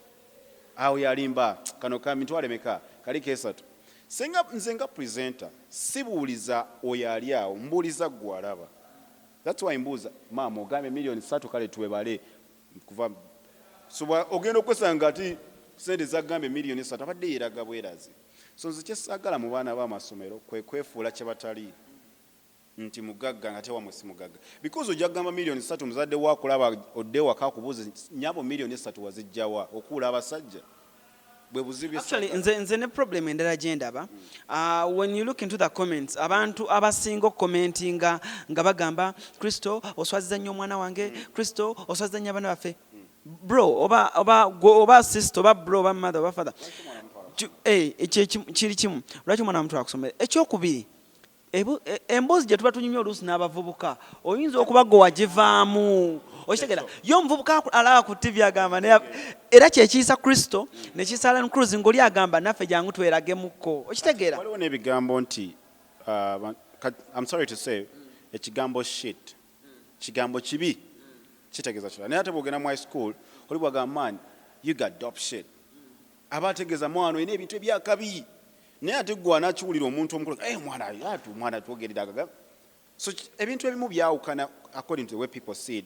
awo yalimba kano kamitwale meka kali kesatu senga nze nga presenter sibuuliza oyo ali awo mbuuliza gwe alaba that's why mbuuza maama ogambe miliyoni 3 kale tuwebale kuva suba ogenda okwesanga ati sente zagambe miliyoni 3 abadde yeraga bwerazi so nze kyesagala mu baana b'amasomero kwefuula kye batali nti mugagga nga tewa mwesi mugagga because ojja kugamba miliyoni 3 muzadde waakulaba odde waka kubuuza nyabo miliyoni 3 wazijjawa okuula abasajja bwe buzibu actually nze ne problem endala gye ndaba when you look into the comments abantu abasinga commentinga nga bagamba Crysto oswaziza nnyo omwana wange Crysto oswaziza nnyo abaana baffe bro oba sister oba bro oba mother oba father kiri kimu lwaki omwana wamutu akusomere ekyokubiri emboozi gye tuba tunyumya oluusi n'abavubuka oyinza okuba gwe wagivaamu okitegeera ye omuvubuka alaba ku tv agamba era kyekiyisa Crysto ne kiyisa Alan Cruz ng'oli agamba naffe jangu tweragemukko okitegeera waliwo n'ebigambo nti I'm sorry to say ekigambo shit kigambo kibi kitegeeza kirala naye ate bw'ogenda mu high school oli bwagamba man you got dope shit aba ategeeza mwana olina ebintu ebyakabi naye ate gwe anakiwulira omuntu omukulu mwana twogerera agaga so ebintu ebimu byawukana according to the way people see it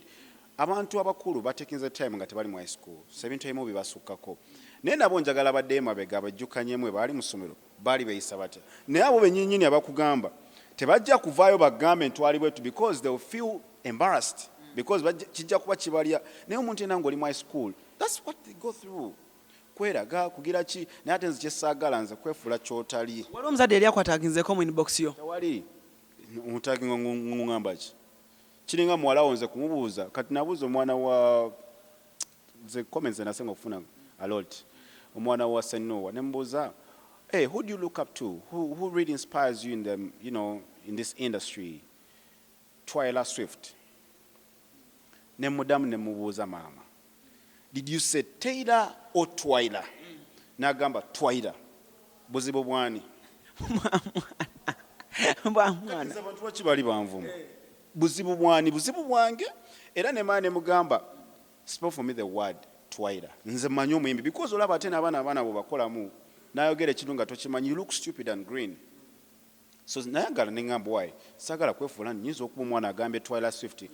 abantu abakulu batekinze time nga tebali mu high school so ebintu ebimu bibasukkako naye nabo njagala badde emabega bajjukanyemu baali mu ssomero baali beeyisa batya naye abo bennyinnyini abakugamba tebajja kuvaayo bagambe ntwali bwetu because they will feel embarrassed because kijja kuba kibalya naye omuntu yenna ng'oli mu high school that's what they go through kweraga kugira ki naye ate nze kyessaagala nze kwefuula kyotali waliwo omuzadde yali akwataginzeeko mu inbox yo tewali omutaginga ng'ŋŋamba ki kiringa muwalawo nze kumubuuza kati nabuuza omwana wa ze comments nasenga okufuna a lot omwana wa Senowa ne mubuuza hey, who do you look up to who really inspires you in the in this industry Twyla Swift ne mudamu ne mubuuza mama did you say Taylor or Twyla n'agamba Twyla buzibu bwani bwamwana abantu bakibali banvuma buzibu bwani buzibu bwange era ne maane mugamba spell for me the word Twyla nze manyi omuyimbi because olaba ate n'abaana bo bakolamu n'ayogera ekintu nga tokimanyi you look stupid and green so nayagala ne ngamba why sagala kwefuula nyinza okuba omwana agambe Twyla Swift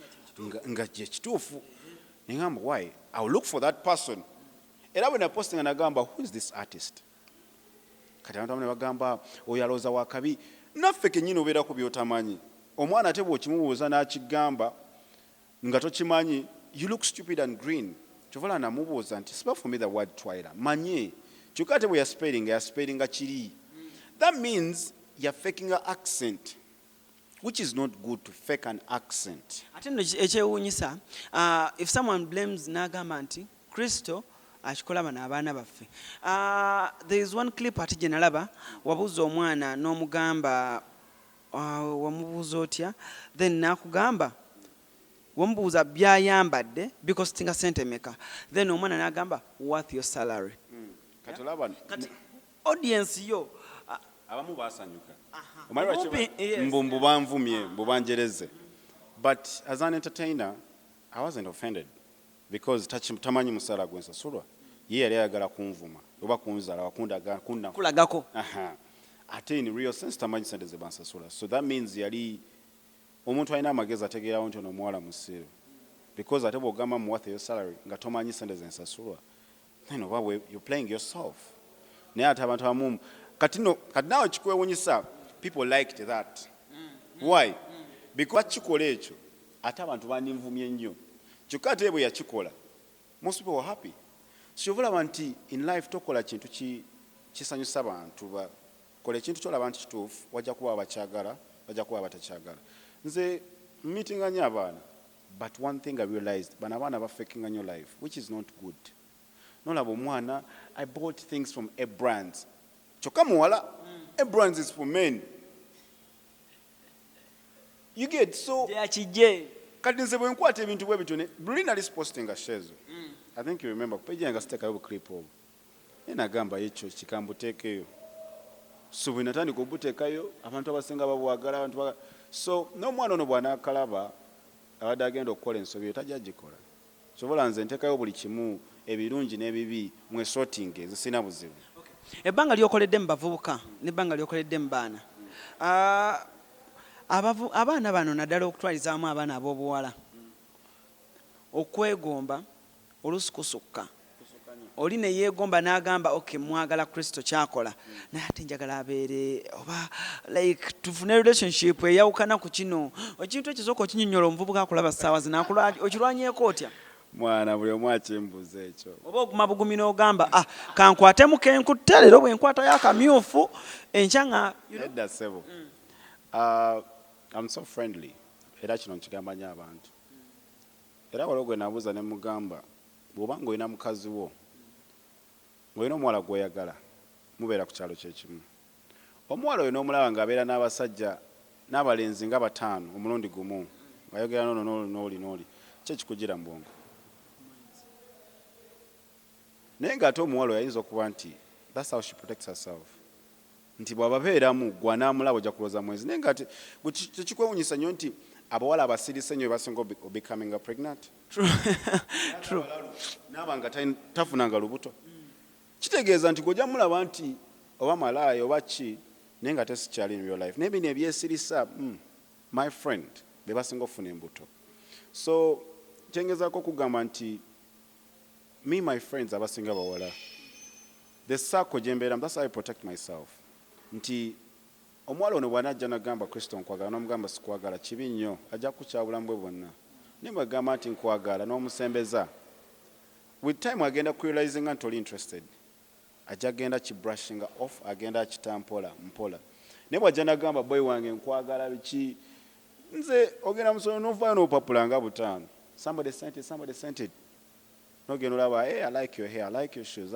nga gye kituufu ne ngamba why I'll look for that person era bwe napostinga nagamba who is this artist kati abantu ne bagamba oyo alooza wakabi naffe kennyini obeera ku byotamanyi omwana ate bw'okimubuuza n'akigamba nga tokimanyi you look stupid and green kyovala namubuuza nti spell for me the word Twyla manye kyokka ate bwe yaspellinga kiri that means you're faking an accent which is not good to fake an accent ate nno ekyewuunyisa if someone blames n'agamba nti Crysto akikola bano abaana baffe there is one clip ate gye nalaba wabuuza omwana n'omugamba wamubuuza otya then n'akugamba wamubuuza byayambadde because tinga sente meka then omwana n'agamba worth your salary kati audience yo abamu baasanyuka mbu banvumye mbu banjereze but as an entertainer I wasn't offended because tamanyi musala gwensasulwa ye yali ayagala kunvuma oba kunzala kulagako ate in real sense tamanyi sente ze bansasula so that means yali omuntu alina amagezi ategeerawo nti ono omuwala musiru because ate bw'ogamba mu worth your salary nga tomanyi sente ze nsasulwa then oba you're playing yourself naye ate abantu abamu kati naawe kikwewunyisa people liked that why because kikola ekyo ate abantu bandinvumye nnyo kyokka ate bwe yakikola most people were happy so olaba nti in life tokola kintu kisanyusa abantu kola ekintu kyolaba nti kituufu wajja kuba bakyagala wajja kuba batakyagala nze meetinga nnyo abaana but one thing I realized bano abaana bafakinga nnyo life which is not good nolaba omwana I bought things from a brands kyokka muwala a brands is for men you get so yakijje kati nze bwe nkwata ebintu bwe bitone Brina is posting a shezo I think you remember page yanga sitekayo clip obo nagamba ekyo kikambuteekeyo so bwe natandika obuteekayo abantu abasinga babwagala abantu so n'omwana ono bw'anaakalaba abadde agenda okukola ensobi eyo tajja gikola sobola nze nteekayo buli kimu ebirungi n'ebibi mwesorting ezisina buzibu ebbanga lyokoledde mu bavubuka n'ebbanga lyokoledde mu baana abaana bano naddala okutwalizaamu abaana ab'obuwala okwegomba oluusi kusukka oli ne yeegomba n'agamba okay mwagala Crysto kyakola naye ate njagala abeere oba like tufune relationship eyawukana ku kino ekintu ekisooka okinyonnyola omuvubuka akulaba ssaawa zinaakula okirwanyeeko otya mwana buli omu akimbuuza ekyo oba oguma bugumi n'ogamba kankwatemu kenkutte leero bwe nkwatayo akamyufu enkya nga edda ssebo I'm so friendly era kino nkigamba nnyo abantu era waliwo gwe nabuuza ne mugamba bw'oba ng'olina mukazi wo ng'olina omuwala gw'oyagala mubeera ku kyalo kyekimu omuwala oyo n'omulaba ng'abeera n'abasajja n'abalenzi nga 5 omulundi gumu ng'ayogera n'oli kye kikugira mu bwongo naye ng'ate omuwala oyo ayinza okuba nti that's how she protects herself nti bw'ababeeramu gwa n'amulaba ojja kulooza mwezi naye ng'ate tekikwewunyisa nnyo nti abawala abasirise nnyo basinga becoming pregnant naaba nga tafunanga lubuto kitegeeza nti gw'ojja mulaba nti oba malaaya oba ki naye nga tesikyali in real life naye bino ebyesirisa my friend be basinga okufuna embuto so kyengezaako okugamba nti me my friends abasinga bawala the circle gye mbeeramu that's how I protect myself nti omuwala ono bw'anajja nagamba Crysto nkwagala n'omugamba sikwagala kibi nnyo ajja kukyabulamu bwe bwonna naye bw'agamba nti nkwagala n'omusembeza with time agenda kurealizing nti oli interested ajja agenda kibrushing off agenda akitampola mpola naye bw'ajja nagamba boy wange nkwagala biki nze ogenda musono n'ovaayo n'opapula nga 5 somebody sent it n'ogenda olaba hey, I like your hair I like your shoes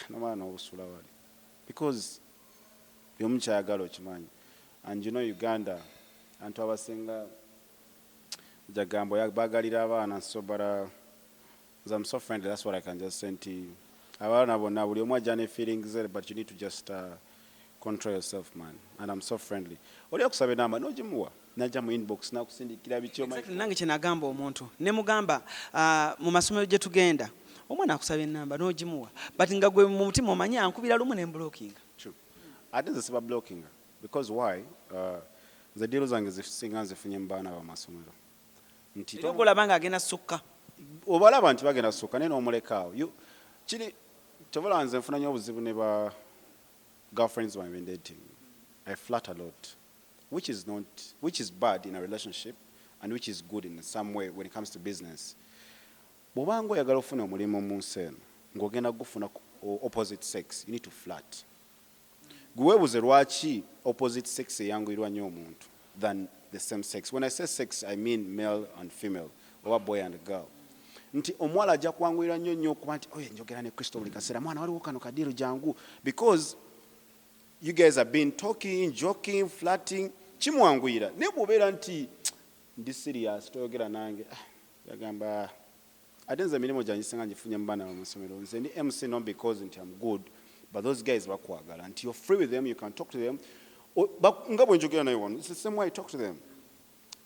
nomala n'obusula wali because yomukyayagala okimanyi and you know Uganda antu abasinga jagambo bagalira abaana so but I'm so friendly that's what I can just send to you abaana bonna buli omu ajja ne feelings there but you need to just control yourself man and I'm so friendly oli okusaba enamba n'ogimuwa najja mu inbox nakusindikira biki exactly nange kye nagamba omuntu ne mugamba mu masomero gye tugenda omwana akusaba enamba n'ogimuwa but nga gwe mu mutima omanyi ankubira lumu ne blocking ate nze siba blocking because why nze dealo zange zisinga nzifunye mu baana b'amasomero nti olaba nga agenda sukka obalaba nti bagenda sukka naye n'omulekaawo kiri tobalaba nze nfuna nnyo obuzibu ne ba girlfriends when I'm dating I flirt a lot which is bad in a relationship and which is good in some way when it comes to business bw'obanga oyagala ofuna omulimu mu nsi eno ng'ogenda gufuna opposite sex you need to flirt gweweebuze lwaki opposite sex eyanguyirwa nnyo omuntu than the same sex when I say sex I mean male and female oba boy and girl nti omuwala ajja kuwanguyira nnyo okuba nti oye njogera ne Crysto buli kaseera mwana waliwo kano kadiiro jangu because you guys have been talking joking flirting kimuwanguyira naye bw'obeera nti ndi serious toyogera nange yagamba ate nze emirimu gyange gisinga ngifunye mu baana b'amasomero nze ndi MC not because nti I'm good but those guys bakwagala nti you're free with them you can talk to them nga bwe njogera naye wano it's the same way I talk to them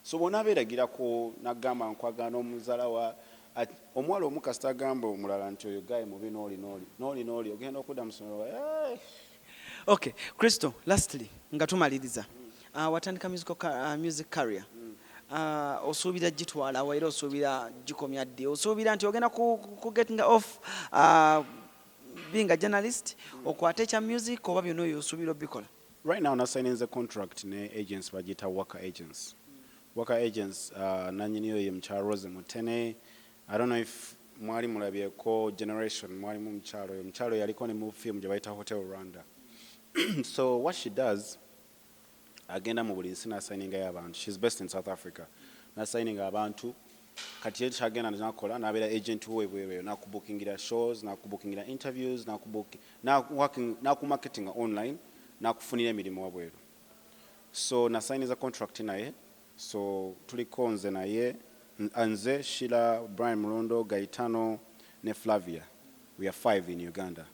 so bw'ona abeeragirako nagamba nkwagala n'omuzaala wa omuwala omu kasita agamba omulala nti oyo gaye mubi n'oli ogenda okudda mu ssomero okay Crysto lastly nga tumaliriza watandika music career osuubira gitwala waira osuubira gikomya ddi osuubira nti ogenda ku getting off being a journalist okwata ekya music oba byonna oyo osuubira obikola right now nasigninze contract ne agents bagiyita Waka agents nanyini oyo mukyalo Rose Mutene I don't know if mwali mulabyeko generation mwali mu mukyalo yaliko ne mu film gye bayita Hotel Rwanda so what she does agenda mu buli nsi nasigninga y'abantu she's based in South Africa nasigninga abantu kati ye kyagenda nakola nabeera agent weweweyo nakubookingira shows nakubookingira interviews nakumarketinga online nakufunira emirimu wabweru so nasigninza contract naye so tuliko nze naye nze Sheila Brian Mulondo Gaetano ne Flavia we are 5 in Uganda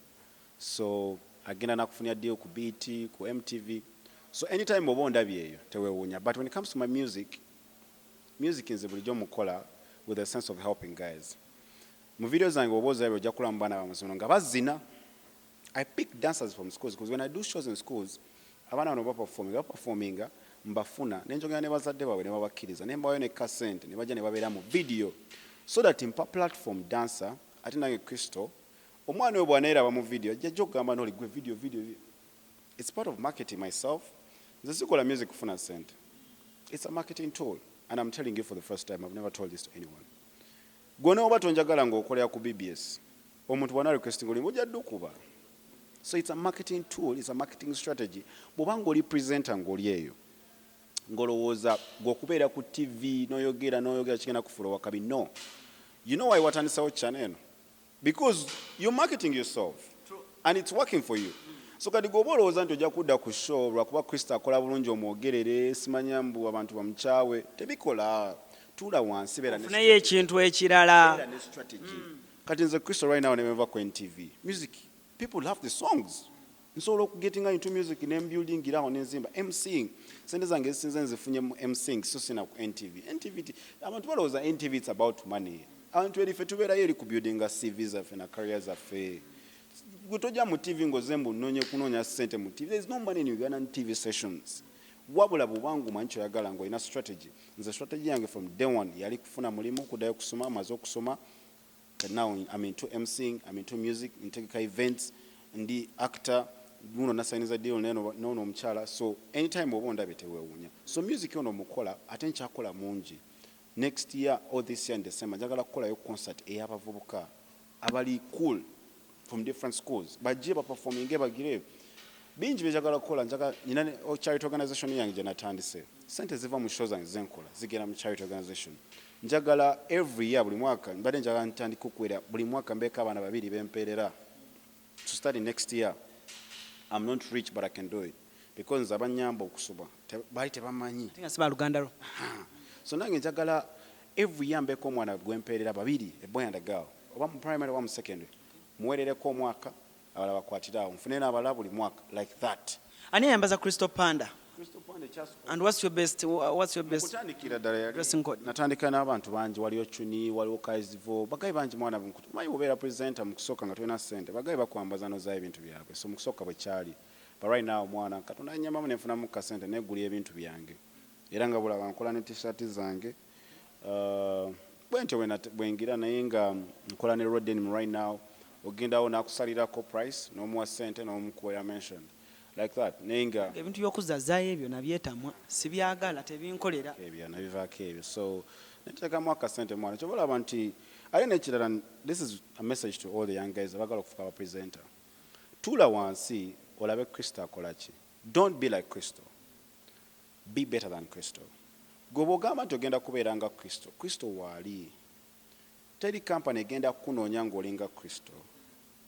so agenda nakufunira deal ku BT ku MTV so anytime oba ondabyeyo tewewunya but when it comes to my music nze bulijjo mukola with a sense of helping guys mu video zange oba ozabye ojja kula mu baana b'amasomero nga bazina I pick dancers from schools because when I do shows in schools abaana bano baperforminga mbafuna nenjogera ne bazadde baabwe ne babakkiriza ne mbawayo ne kasente ne bajja ne babeera mu video so that mpa platform dancer ate nange Crysto omwana oyo bw'aneeraba mu video ajja okugamba n'oli gwe video it's part of marketing myself nze sikola music kufuna sente it's a marketing tool and I'm telling you for the first time I've never told this to anyone gwona oba tonjagala ng'okolera ku BBS omuntu bwana requesting oli ojja ddukuba so it's a marketing tool it's a marketing strategy bw'obanga oli presenter ng'oli eyo ng'olowooza ng'okubeera ku TV n'oyogera kigenda kufuula wakabi no You know why watandisawo channel eno? Because you're marketing yourself. True. And it's working for you. So kati goba olowooza nti ojja kudda ku show lwakuba Crysto akola bulungi omwogerere simanya mbu abantu bamukyawe tebikola. Tuula wansi beera naye ekintu ekirala ne strategy. Kati nze Crysto right now never ku NTV. Music, people love the songs. Nsobola okugetinga into music ne building iraho nenzimba MCing. Sente zange ezisinze nzifunye mu MCing so sina ku NTV. NTV abantu balowooza NTV it's about money. Abantu erife tubeerayo eri ku building CVs zaffe na careers zaffe. Gutoja mu TV ngozembu nonye kunonya sente mu TV. There is no money in Uganda TV sessions. Wabula bubangu mancho yagala ngo ina strategy. Nze strategy yange from day one yali kufuna mulimu kudayo kusoma mazo kusoma. Now I'm into MCing, I'm into music, into events, ndi actor, muno nasainiza deal nono mchala. So anytime obonda betewe wunya. So music ono mukola atencha akola mungi. Next year or this year in December njagala kukola yo concert eyabavubuka abali cool from different schools bajje ba performing bagire bingi bejagala kukola njagala nyina charity organization yange je natandise sente ziva mu shows zange zenkola zigera mu charity organization njagala every year buli mwaka mbade njagala ntandika okuwera buli mwaka mbeka abana babiri bemperera to study next year. I'm not rich but I can do it because abanyamba okusuba bali tebamanyi tinga siba Luganda ro. So nange njagala every year mbeko omwana gwemperera babiri a boy and a girl oba mu primary oba mu secondary muwerereko omwaka abala bakwatirawo nfune n'abala buli mwaka like that. Ani ayambaza Crysto Panda? Crysto Panda just And what's your best kutandikira ddala yali dressing code? natandika n'abantu bangi waliyo Chuni waliwo Kaizivo bagayi bangi mwana bunkutu mayi obeera presenter mu kusooka nga tulina ssente bagayi bakwambaza nozayo ebintu byabwe so mu kusooka bwe kyali but right now mwana katonda nyamamu nenfunamu kasente neggulya ebintu byange era nga bulaba nkola ne t-shirt zange bwentyo bwengira naye nga nkola ne road denim right now ogendawo nakusalirako price n'omuwa ssente n'omukuwa mentioned like that naye nga ebintu by'okuzazaayo ebyo nabyetamwa sibyagala tebinkolera ebyo nabivaako ebyo so neteekamu akasente mwana kyobalaba nti ate nekirala this is a message to all the young guys abagala okufuka abapresenter tuula wansi olabe Crysto akola ki don't be like Crysto. Be better than Crysto. Gobo gamba nti ogenda kubeera nga Crysto waali teri company egenda kunoonya ng'olinga Crysto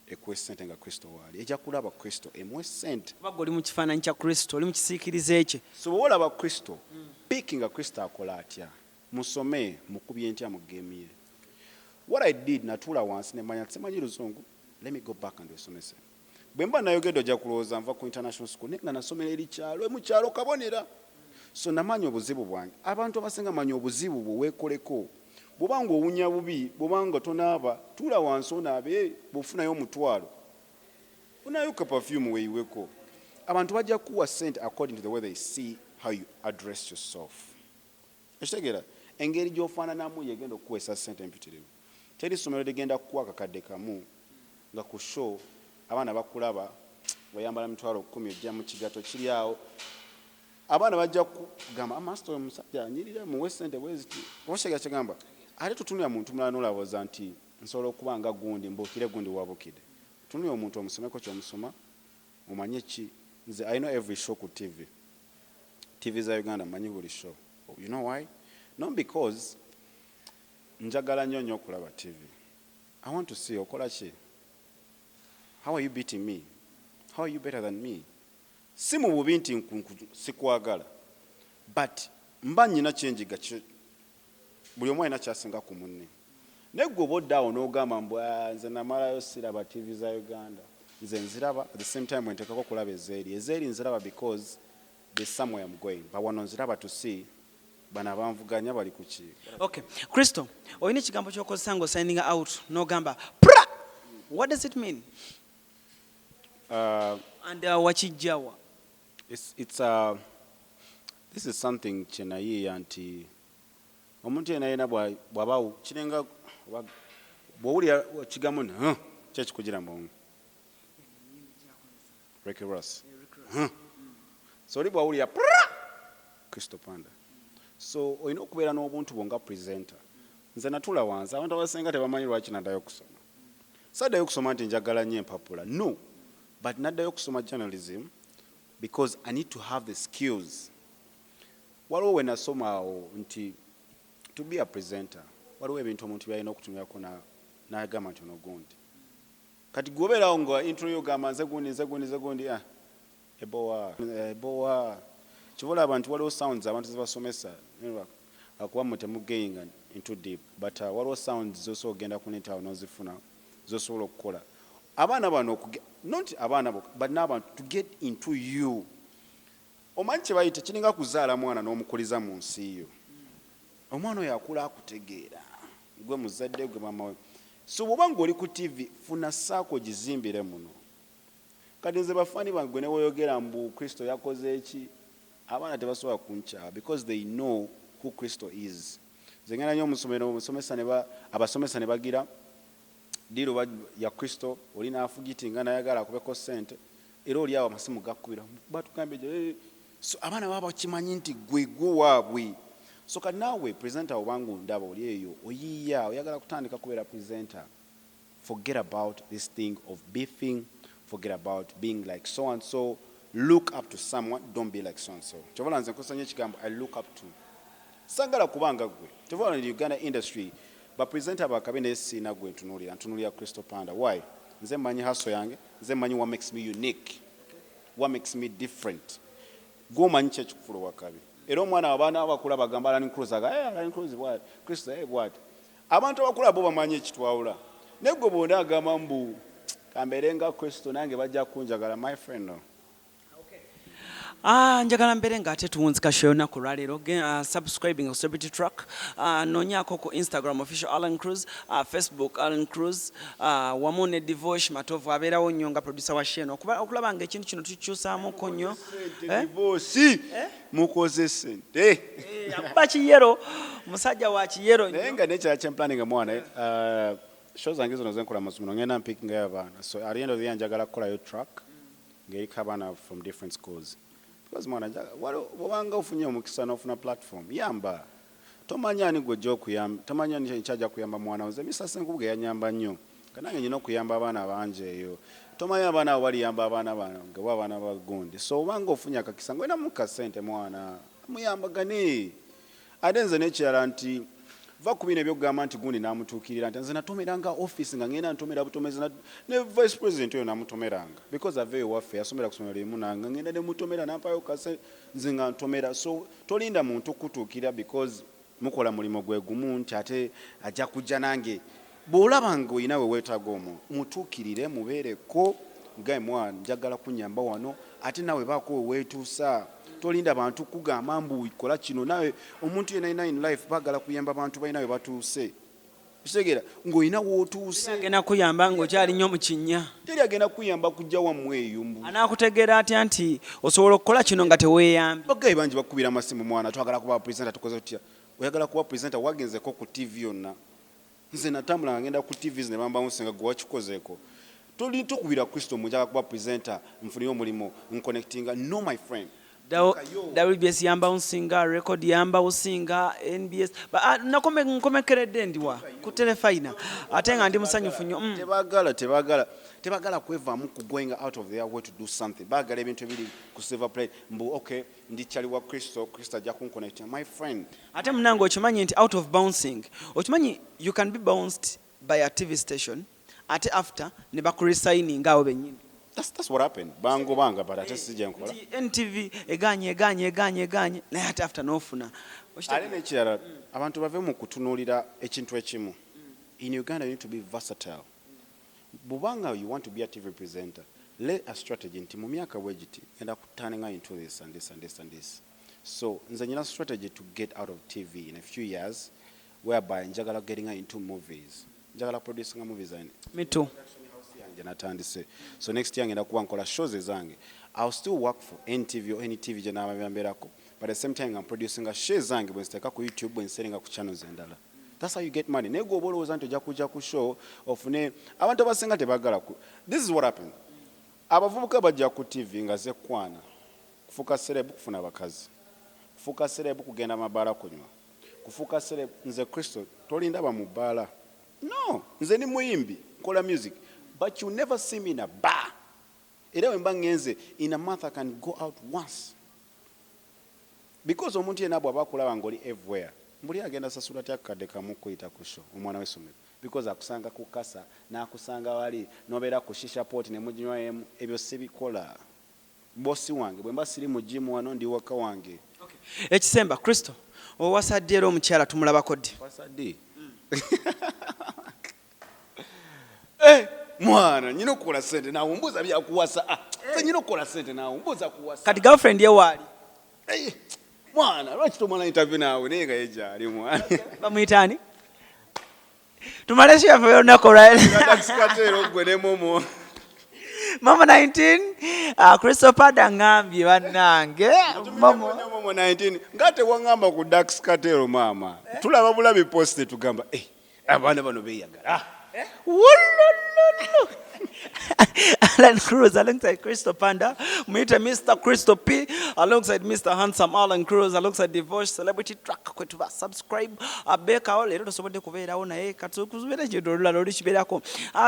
ekuwe ssente nga Crysto waali ejja kulaba Crysto emuwe ssente kuba oli mu kifaananyi kya Crysto oli mu kisiikirize ekye so bwe olaba Crysto piki nga Crysto akola atya musome mukubye ntya mu geemu ye. What I did natuula wansi nemanya simanyi Luzungu let me go back and esomese bwe mba nayogedde ojja kulowooza nva ku international school naye nga nasomera eri kyalo mu kyalo kabonera. So namanya obuzibu bwange abantu abasinga manya obuzibu bwe weekoleko bw'obanga owunya bubi bw'obanga tonaaba tuula wansi onaabe bw'ofunayo omutwalo onayuka perfume weeyiweko abantu bajja kuwa ssente according to the way they see how you address yourself. Ekitegeera engeri gy'ofaananamu yegenda okukuweesa ssente empitirivu teri ssomero ligenda kukuwa akakadde kamu nga ku show abaana bakulaba weyambala mitwalo 10 ojja mu kigato kiri awo abaana bajja kugamba master omusajja anyirira muwe ssente bweziti oshega kigamba ate tutunira muntu mulala n'olabooza nti nsobola okuba nga gundi mbuukire gundi wabukide tunira omuntu omusomeko kyomusoma omanye ki nze I know every show ku TV za Uganda manyi buli show. You know why? Not because njagala nnyo okulaba TV. I want to see okola ki. How are you beating me? How are you better than me? Si mu bubi nti sikwagala but mba nnyina kyenjiga buli omu alina kyasinga ku munne naye gwe oba oddaawo n'ogamba mbu nze namalayo siraba TV za Uganda nze nziraba at the same time wentekako okulaba ezeeri nziraba because there's somewhere I'm going but wano nziraba to see bano abanvuganya bali ku ki. Okay Crysto olina ekigambo ky'okozesa ng'osigning out n'ogamba pra what does it mean and wakijjawa. This is something kyenayiiya nti omuntu yenayena bw'aba kirenga bw'owulira kigambo kyekikugira mbongo Ricky Ross so oli bw'owulira Crysto Panda so olina okubeera n'obuntu bwo nga presenter. Nze natuula wansi abantu abasinga tebamanyi lwaki naddayo okusoma saddayo okusoma nti njagala nnyo empapula no but naddayo okusoma journalism because I need to have the skills. Waliwo we nasoma awo nti to be a presenter waliwo ebintu omuntu byalina okutumirako n'agamba nti ono gundi kati gobeerawo nga intro yogamba nze gundi ebowa kivola abantu waliwo sounds abantu zebasomesa akuba mutemugeinga into deep but waliwo sounds zosobola okugenda ku netawo nozifuna zosobola okukola abaana bano not abaana but n'abantu to get into you omanyi kye bayita kiringa kuzaala mwana n'omukuliza mu nsi yo omwana oyo akula akutegeera gwe muzadde gwe mama we so bwoba ng'oli ku tv funa saako gizimbire muno kati nze bafaani bange ne woyogera mbu Crysto yakoze eki abaana tebasobola kunkyaba because they know who Crysto is nze ngenda nnyo omusomero abasomesa ne bagira diiro ya Crysto oli naafugitinga nayagala akubeko ssente era oli awo amasimu gakkubira batugambe so abaana baba bakimanyi nti gwe waabwe so kati naawe presenter obangu ndaba oli eyo oyiya oyagala kutandika kubeera presenter forget about this thing of beefing forget about being like so and so look up to someone don't be like so and so kyobola nze nkozesa nnyo ekigambo I look up to sagala kubanga gwe tevola ne Uganda industry bapresenter bakabe naye siina gwe ntunuulira Crysto Panda why nze mmanyi haso yange nze mmanyi what makes me unique what makes me different gwomanyi kyekikufula wakabi era omwana abaana abakula bagamba Alan Cruz what Crysto what abantu abakula bo bamanyi ekitwawula naye gwe bonda agamba mbu kambeere nga Crysto nange bajja kunjagala my friend no. Njagala mbere ng'ate tuwunzika show olunaku lwaleero subscribing a celebrity track noonyaako ku Instagram official Alan Cruz Facebook Alan Cruz wamu ne Divorce Matovu abeerawo nnyo nga producer wa Sheno okulaba nga ekintu kino tukikyusaamuko nnyo Divorce mukoze sente akuba kiyero musajja wa kiyero naye nga nekyala kyemplanning mwana show zange zino zenkola masomero ngenda mpickinga y'abaana so at the end of the year njagala kukolayo track ng'eriko abaana from different schools because mwana bwobanga ofunye omukisa n'ofuna platform yamba tomanya ani gwe gy'okuyamba tomanya ani kyajja kuyamba mwana nze misase nkubwe yanyamba nnyo kanange nyina okuyamba abaana bangi eyo tomanya abaana abo baliyamba abaana bange oba abaana bagundi so obanga ofunye akakisa ngwena muka ssente mwana muyambagane ate nze n'ekirala nti va ku bino ebyokugamba nti gundi n'amutuukirira nti nze natomeranga office nga ngenda ntomera butomezi ne vice president oyo namutomeranga because aveeyo waffe yasomera ku ssomero limu nanga ngenda ne mutomera nampayo kase nze nga ntomera so tolinda muntu kutuukira because mukola mulimo gwe gumu nti ate ajja kujja nange bw'olaba nga oyina we weetaaga omuntu mutuukirire mubeereko gaye mwana njagala kunyamba wano ate nawe baako we weetuusa tolinda abantu kugamba mbu ikola kino nawe omuntu yenna in life bagala kuyamba abantu balina we batuuse kitegeera ng'olina wootuuse agenda kuyamba ng'okyali nnyo mu kinnya teri agenda kuyamba kujja wammwe eyo mbu anaakutegeera atya nti osobola okukola kino nga teweeyambi bagaye bangi bakubira amasimu mwana twagala kuba presenter tukoze tutya oyagala kuba presenter wagenzeko ku TV yonna nze natambula nga ngenda ku TV ne bamba musenga gwe wakikozeeko toli tukubira Crysto munjaga kuba presenter nfunire omulimunconnectinga no my friend WBS yamba unsinga record yamba usinga NBS nkomekeredde ndiwa ku telefaina ate nga ndi musanyufu nnyo tebagala kwevaamu ku going out of their way to do something bagala ebintu ebiri ku silver plate mbu okay ndi kyali wa Crysto ajja kunconnectinga my friend ate munange okimanyi nti out of bouncing okimanyi you can be bounced by a TV station ate after ne bakuresigning awo bennyini That's what happened. Bango banga but ate sije nkola. NTV eganye naye ate after nofuna. Ale nekirala abantu bave mu kutunuulira ekintu ekimu. In Uganda you need to be versatile. Bubanga you want to be a TV presenter. Lay a strategy nti mu myaka wegiti enda kutaninga into this and this and this and this. So nze nyina strategy to get out of TV in a few years whereby njagala getting into movies. Njagala producing movies and me too. So next year ngenda kuba nkola shows zange. I'll still work for NTV or any TV je nabamberako. But at the same time I'm producing a show zange bwe nsteka ku YouTube bwe nselinga ku channels endala. That's how you get money. Nego obolowoza nti ojja ku show ofune abantu abasinga tebagala ku. This is what happened. Abavubuka bajja ku TV nga ze kwana. Kufuka celeb kufuna bakazi. Kufuka celeb kugenda mabala kunywa. Kufuka celeb nze Crysto tolinda ba mubala. No, nze ni muyimbi kola music. But you never see me in a bar. Era wemba ngenze in a month I can go out once. Because omuntu yena bwaba kulaba ngoli everywhere. mbuli agenda sasula tyakadde kamu kuyita ku show omwana w'essomero because akusanga ku kasa n'akusanga wali n'obeera ku shisha port ne muginywamu ebyo sibikola bosi wange bwe mba siri mu jimu wano ndi waka wange ekisemba Crysto owasadde era omukyala tumulabako ddi wasadde mwana nyina okukola sente naawe mbuuza byakuwasa nyina okukola sente naawe mbuuza kuwasa kati girlfriend ye waali mwana lwaki tomala interview naawe naye nga yejaali mwana bamuyitaani tumale shiyafe olunaku olwakatero gwe ne momo Mama 19 Crysto Panda ngambye bannange momo 19 ngate wangamba ku Dax Katero mama tulaba bulabi post tugamba abaana bano beyagala Alan Cruz alongside Crysto Panda, Mr. Crysto P alongside Mr. Handsome Alan Cruz alongside Divorce Celebrity Track kwetuba subscribe abeka ole lero tosobodde kubeerawo naye katukuzubira kidolula loli kibeerako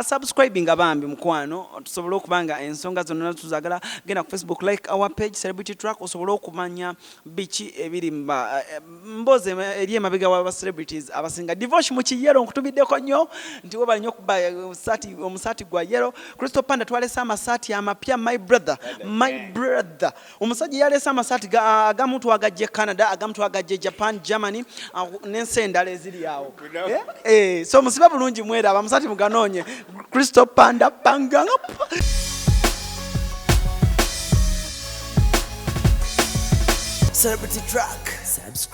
subscribing abambi mukwano tusobole okubanga ensonga zonna tuzagala genda ku Facebook like our page Celebrity Track osobole okumanya bichi ebiri mboze eri emabega wa celebrities abasinga Divorce mu kiyero nkutubiddeko nnyo nti we balinyo kuba omusati gwa yero Crysto Panda twalesa amasati amapya my brother omusajja yalesa amasati agamuntu agajje Canada agamuntu agajje Japan Germany n'ensi endala eziri awo so musiba bulungi mwera abamusati muganoonye Crysto Panda panga Celebrity Track subscribe